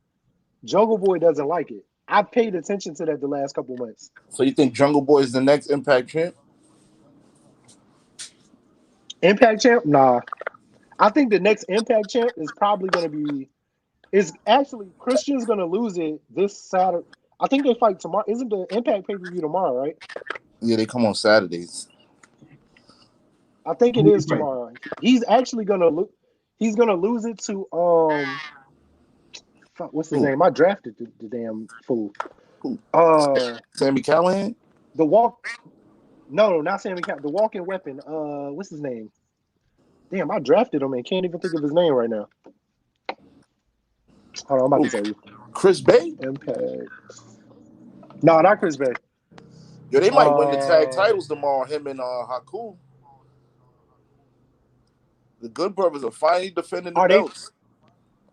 Jungle Boy doesn't like it. I've paid attention to that the last couple months. So you think Jungle Boy is the next Impact champ? Impact champ? Nah. I think the next Impact champ is probably going to be. Is actually Christian's going to lose it this Saturday. I think they fight tomorrow. Isn't the Impact pay-per-view tomorrow, right? Yeah, they come on Saturdays. I think it is tomorrow. He's actually going to lose. He's going to lose it to what's his name? I drafted the damn fool. Sami Callihan? No, not Sami Callihan. The walking weapon. What's his name? Damn, I drafted him and can't even think of his name right now. Hold on, I'm about to tell you. Chris Bay? Impact. No, not Chris Bay. Yo, they might win the tag titles tomorrow, him and Haku. The Good Brothers are finally defending the belts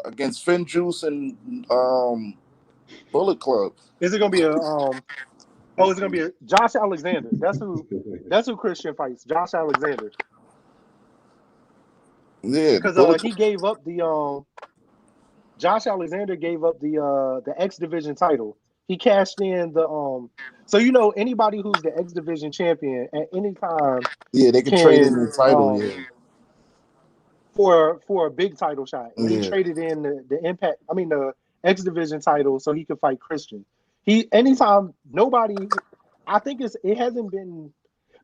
against Finn Juice and Bullet Club. Is it gonna be is it gonna be a Josh Alexander? That's who Christian fights. Josh Alexander. Yeah, because he gave up the Josh Alexander gave up the X Division title. He cashed in the so anybody who's the X Division champion at any time. Yeah, they can trade in the title. For a big title shot. He traded in the Impact. I mean the X Division title so he could fight Christian. I think it hasn't been.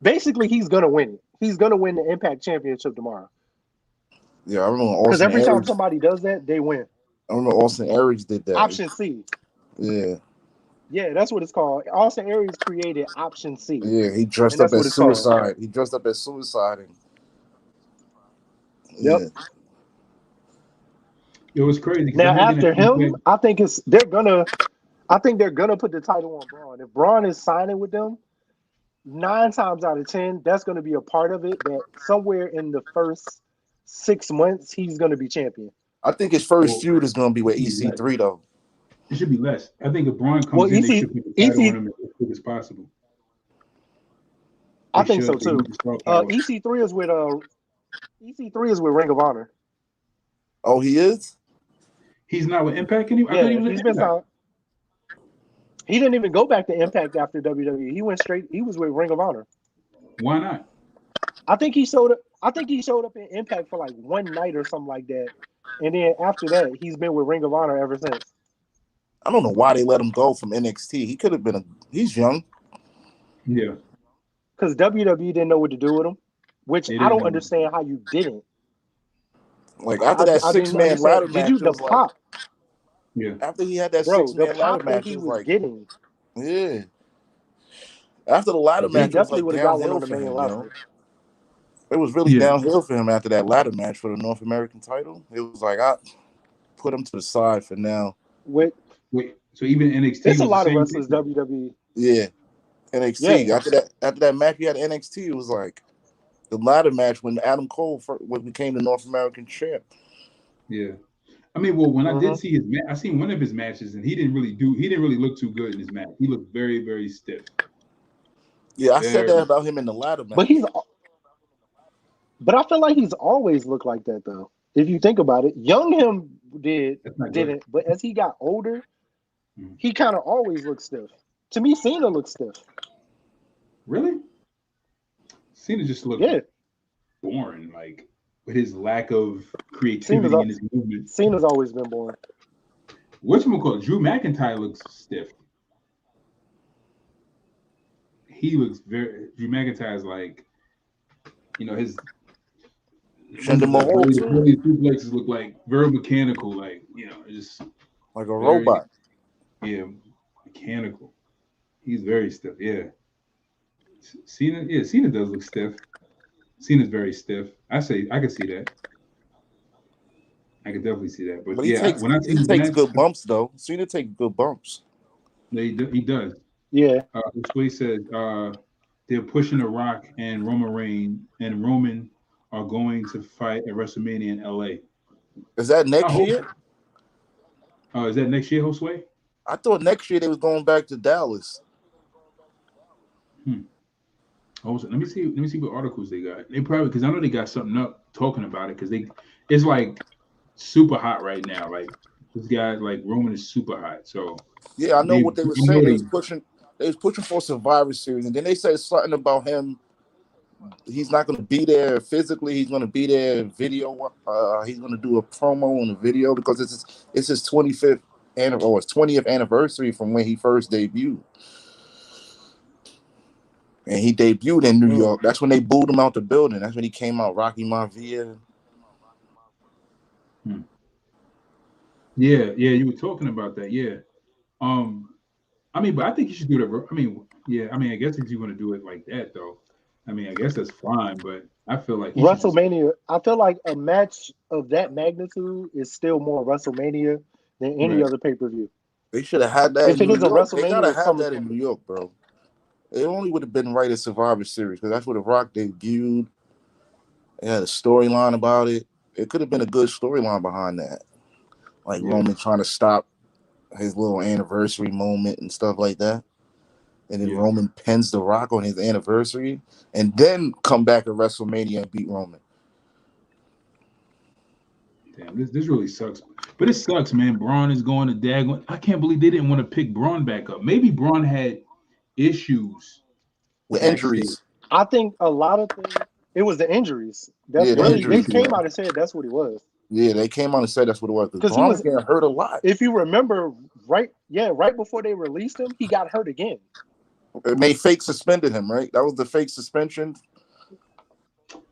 Basically, he's gonna win it. He's gonna win the Impact Championship tomorrow. Yeah, I remember because every time somebody does that, they win. I remember Austin Aries did that. Option C. Yeah. Yeah, that's what it's called. Austin Aries created Option C, Yeah, he dressed and up that's what as it's called. suicide. He dressed up as suicide. And, Yep. yeah. It was crazy because Now I'm looking at after him, Impact. I think they're gonna put the title on Braun. If Braun is signing with them, 9 times out of 10, that's gonna be a part of it. That somewhere in the first 6 months, he's gonna be champion. I think his first Well, feud is going to be with it should be less. EC3, though. It should be less. I think if Braun Well, comes in, they should put the title on him as quick as possible. I They think so should. They too. need the star power. EC3 is with Ring of Honor. Oh, he is? He's not with Impact anymore. I Yeah, thought he was he's with been Impact. signed. He didn't even go back to Impact after WWE. He went straight. He was with Ring of Honor. Why not? I think he showed up in Impact for like one night or something like that, and then after that, he's been with Ring of Honor ever since. I don't know why they let him go from NXT. He could have been he's young. Yeah. Because WWE didn't know what to do with him, which They I don't didn't. understand how you didn't. Like after that I didn't 6-man understand. ladder Did match, you it the was like, pop, Yeah. after he had that bro? The 6-man ladder pop that match, he it was was like, getting, yeah. After the ladder He match, it was definitely like would have got one downhill on the for main him, roster. It was really Yeah. downhill for him after that ladder match for the North American title. It was like, I put him to the side for now. With Wait. So even NXT it's a was lot the of same wrestlers thing? WWE. Yeah. NXT. Yeah. After that match we had at NXT, it was like the ladder match when Adam Cole became the North American champ. Yeah. I mean, well, when I Mhm. did see his match, I seen one of his matches, and he didn't really look too good in his match. He looked very, very stiff. Yeah, I said that Very. about him in the ladder match. But I feel like he's always looked like that though. If you think about it, young him That's not good. didn't, but as he got older, Mhm. he kind of always looked stiff. To me, Cena looks stiff. Really? Cena just looked Yeah, boring, like with his lack of creativity in his movement. Cena's always been boring. Whatchamacallit, Drew McIntyre looks stiff. He looks Drew McIntyre's like, his Jinder Mahal too, suplexes look like very mechanical, like, just like a robot. Yeah, mechanical. He's very stiff. Yeah. Cena does look stiff. Cena's very stiff. I can see that. I could definitely see that. But he yeah, takes, when I see he takes good bumps though. Cena takes good bumps. He does. Yeah. This way said they're pushing The Rock and Roman are going to fight at WrestleMania in LA. Is that next year? Is that next year, Josue? I thought next year they was going back to Dallas. Let me see what articles they got. They probably, because I know they got something up talking about it, because it's like super hot right now. Like this guy, like Roman is super hot. So yeah, I know what they were saying. They was pushing for Survivor Series, and then they said something about him. He's not going to be there physically. He's going to be there video. He's going to do a promo on the video because it's his 25th or his 20th anniversary from when he first debuted. And he debuted in New York. That's when they booed him out the building. That's when he came out, Rocky Maivia. Yeah, you were talking about that. Yeah. I mean, but I think you should do that. I mean, I guess if you want to do it like that, though, I mean, I guess that's fine. But I feel like WrestleMania. I feel like a match of that magnitude is still more WrestleMania than any other pay-per-view. They should have had that. If it is a WrestleMania, they gotta have that in New York, bro. It only would have been right at Survivor Series because that's where The Rock debuted. They had a storyline about it. It could have been a good storyline behind that, like Roman trying to stop his little anniversary moment and stuff like that. And then Roman pins The Rock on his anniversary and then come back at WrestleMania and beat Roman. Damn, this really sucks. But it sucks, man. Braun is going to Dagon. I can't believe they didn't want to pick Braun back up. Maybe Braun had issues with injuries. I think a lot of things. It was the injuries. That's really they came out and said that's what it was. Yeah, they came out and said that's what it was. Because Braun was getting hurt a lot. If you remember, right before they released him, he got hurt again. They fake suspended him, right? That was the fake suspension.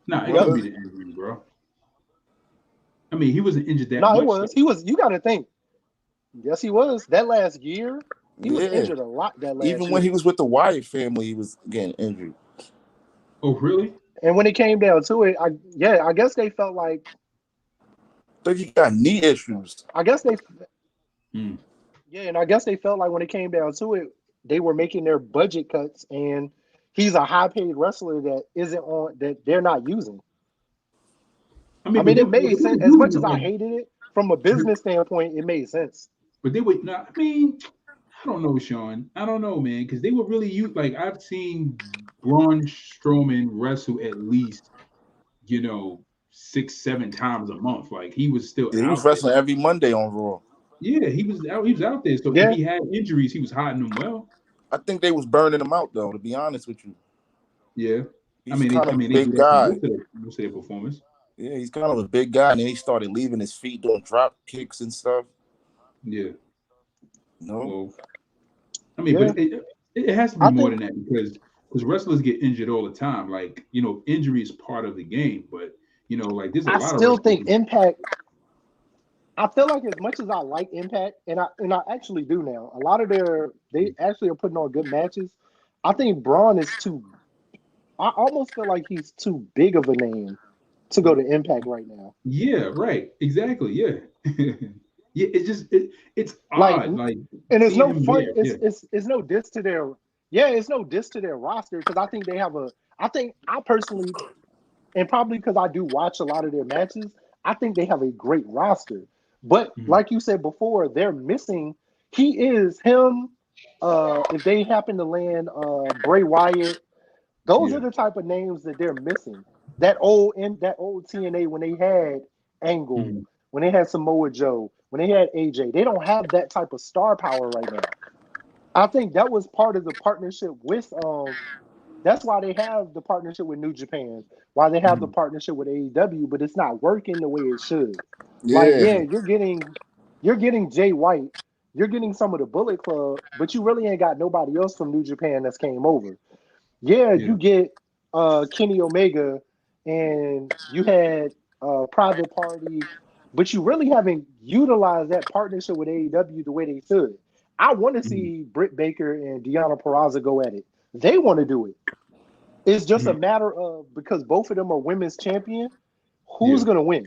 Nah, it couldn't be the injury, bro. I mean, he wasn't injured that much. No, it was. He was. You got to think. Yes, he was. That last year, He was Yeah. injured a lot that last Even year. when he was with the Wyatt family, he was getting injured. Oh, really? And when it came down to it, I guess they felt like I think he got knee issues. I guess they Hmm. yeah, and I guess they felt like when it came down to it, they were making their budget cuts, and he's a high paid wrestler that isn't on that they're not using. I mean, I but mean, it made they sense. were As much using as it, I like, hated it from a business standpoint, it made sense. but they would not. I mean, I don't know, Sean. I don't know, man, because they were really like I've seen Braun Strowman wrestle at least 6, 7 times a month. Like he was still Yeah, he was out there. wrestling every Monday on Raw. Yeah, he was out. He was out there. So if Yeah, he had injuries, he was hiding them well. I think they was burning him out though, to be honest with you. Yeah. He's kind I of a mean, they do big that for guy. most of their performance. Yeah, he's kind of a big guy, and then he started leaving his feet doing drop kicks and stuff. Yeah. No, Well, I mean, yeah. but it has to be I more think than that because wrestlers get injured all the time. Like injury is part of the game. But like there's a I lot of still wrestlers. think Impact. I feel like as much as I like Impact, and I actually do now. A lot of they actually are putting on good matches. I think Braun is too. I almost feel like he's too big of a name to go to Impact right now. Yeah. Right. Exactly. Yeah. Yeah. It's just it's Like, odd. Like and it's seeing no him fun. there. Yeah. It's no diss to their. Yeah, it's no diss to their roster because I think they have a. I think I personally, and probably because I do watch a lot of their matches, I think they have a great roster. But Mhm. like you said before, they're missing. He is him. If they happen to land Bray Wyatt, those Yeah. are the type of names that they're missing. That old TNA when they had Angle, Mhm. when they had Samoa Joe, when they had AJ, they don't have that type of star power right now. I think that was part of the partnership with that's why they have the partnership with New Japan, why they have the Mhm. partnership with AEW, but it's not working the way it should. Like, yeah, yeah, you're getting Jay White, you're getting some of the Bullet Club, but you really ain't got nobody else from New Japan that's came over. Yeah, Yeah. you get Kenny Omega and you had Private Party, but you really haven't utilized that partnership with AEW the way they should. I want to Mhm. see Britt Baker and Deanna Purrazzo go at it. They want to do it. It's just a Mhm. matter of because both of them are women's champion, who's Yeah. going to win?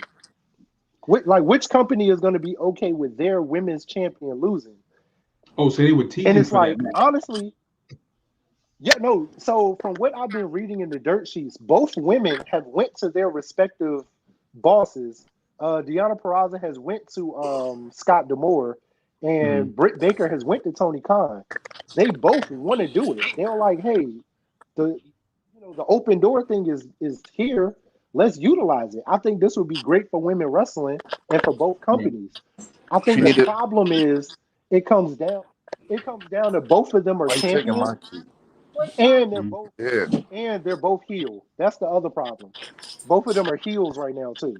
Which company is going to be okay with their women's champion losing? Oh, so they were And teasing it's for that like, match. honestly, yeah, no. So from what I've been reading in the dirt sheets, both women have went to their respective bosses. Deanna Purrazzo has went to Scott D'Amore, Mhm. and Britt Baker has went to Tony Khan. They both want to do it. They're like, hey, the open door thing is here. Let's utilize it. I think this would be great for women wrestling and for both Right. companies. I she think the Right. needed. problem is it comes down to both of them are Why you taking champions my key? and they're Mhm. both Yeah, heel. That's the other problem. Both of them are heels right now too.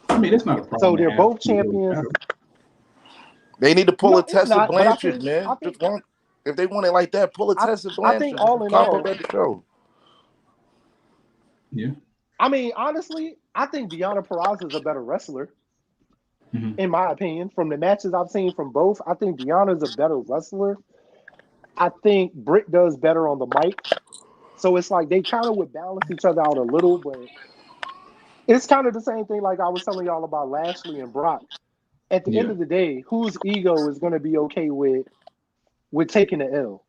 I mean, it's not a So problem to they're have both two heel champions. titles. they need to pull a No, it's Tessa not. But Blanchard, man. Just one. If they want it like that, pull a Tessa I think Blanchard. all Just in pop up all, at the show. Yeah. I mean, honestly, I think Deanna Purrazzo is a better wrestler, Mhm. in my opinion. From the matches I've seen from both, I think Deanna's a better wrestler. I think Britt does better on the mic. So it's like they kind of would balance each other out a little, but it's kind of the same thing like I was telling y'all about Lashley and Brock. At the end Yeah. of the day, whose ego is going to be okay with taking the L?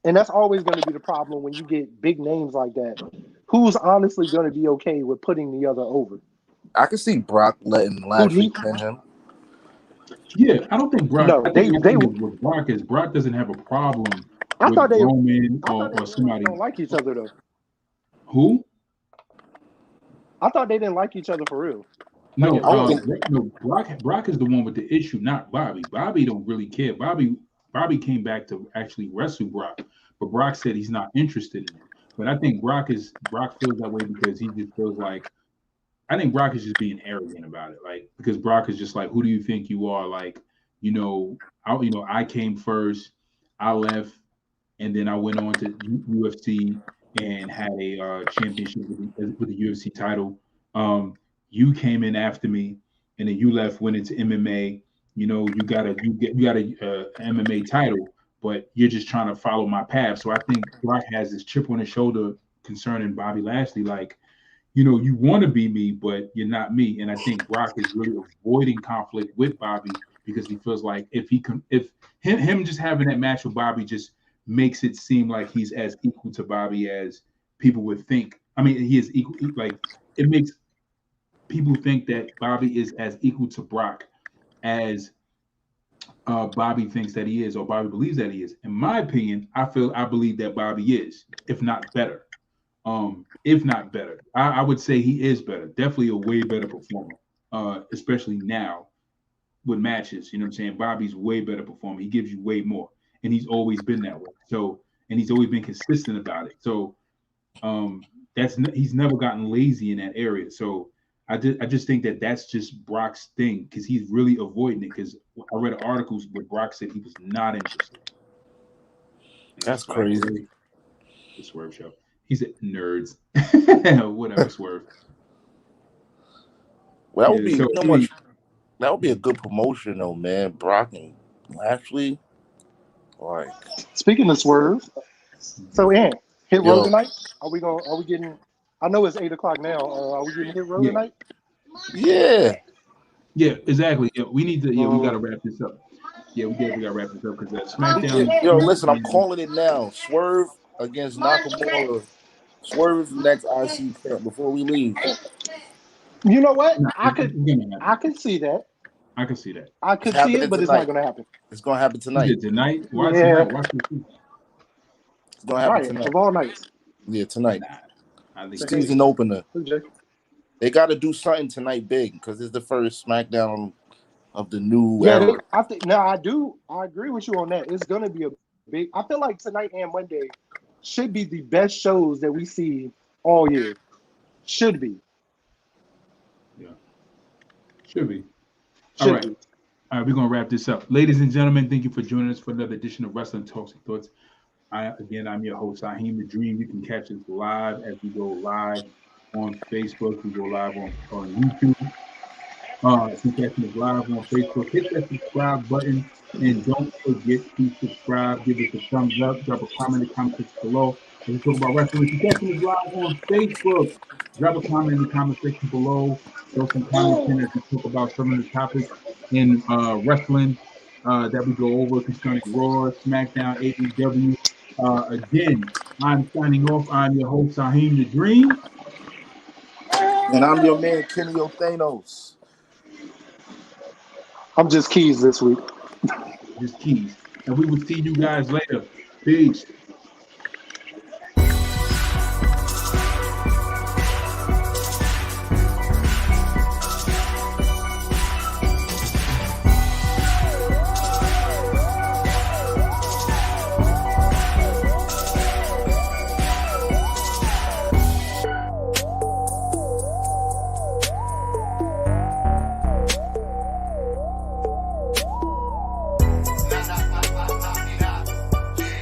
And that's always going to be the problem when you get big names like that. Who's honestly going to be okay with putting the other over? I can see Brock letting Who Lashley need? pin him. Yeah. I don't think Brock. No, I think they my they. thing is with Brock is Brock doesn't have a problem I with thought they Roman I thought they or real life somebody don't like each other though. who. I thought they didn't like each other for real, like No, in I don't real think. life. no. Brock is the one with the issue, not Bobby. Bobby don't really care. Bobby came back to actually wrestle Brock, but Brock said he's not interested in it. But I think Brock feels that way because he just feels like I think Brock is just being arrogant about it. Like because Brock is just like, who do you think you are? Like, I came first, I left, and then I went on to UFC and had a championship with the UFC title. You came in after me, and then you left, went into MMA. you know, you got a MMA title, but you're just trying to follow my path. So I think Brock has this chip on his shoulder concerning Bobby Lashley, like, you know, you want to be me, but you're not me. And I think Brock is really avoiding conflict with Bobby because he feels like if him just having that match with Bobby just makes it seem like he's as equal to Bobby as people would think. I mean, he is equal. Like, it makes people think that Bobby is as equal to Brock as Bobby thinks that he is, or Bobby believes that he is. In my opinion, I believe that Bobby is, if not better. If not better, I would say he is better. Definitely a way better performer, especially now with matches. You know what I'm saying? Bobby's way better performer. He gives you way more, and he's always been that way. So, and he's always been consistent about it. So, he's never gotten lazy in that area. So, I just think that that's just Brock's thing because he's really avoiding it. Because I read articles where Brock said he was not interested. That's crazy. The Swerve Show. He said nerds. Whatever, Swerve. Well, that would be that would be a good promotion though, man. Brock and Lashley. Like, speaking of Swerve, so Ant, Hit Row tonight? Are we getting? I know it's 8:00 now. Are we getting Hit Row tonight? Yeah. Yeah, exactly. Yeah, we need to. Yeah, we got to wrap this up. Yeah, we got to wrap this up because SmackDown. Yo, listen, I'm calling it now. Swerve against Nakamura. Swerve is the next IC champ before we leave. You know what? I could see that. I could see that. I could see it, but it's not going to happen. It's going to happen tonight. Tonight? Why tonight? Watch the show. It's going to happen tonight. Of all nights. Yeah, tonight. I think season opener. They got to do something tonight big because it's the first SmackDown of the new era. I agree with you on that. It's going to be a big. I feel like tonight and Monday should be the best shows that we see all year. Should be. Yeah. Should be. All right. All right, we're going to wrap this up. Ladies and gentlemen, thank you for joining us for another edition of Wrestling Talks and Thoughts. I'm your host, Saheem the Dream. You can catch us live as we go live on Facebook. We go live on YouTube. If you're catching us live on Facebook, hit that subscribe button. And don't forget to subscribe. Give us a thumbs up. Drop a comment in the comment section below. As we talk about wrestling, if you're catching us live on Facebook, drop a comment in the comment section below. Throw some comments in as we talk about some of the topics in wrestling that we go over concerning Raw, SmackDown, AEW. Again, I'm signing off. I'm your host, Saheem the Dream. And I'm your man, Kenny O'Thanos. I'm just Keys this week. Just Keys. And we will see you guys later. Peace.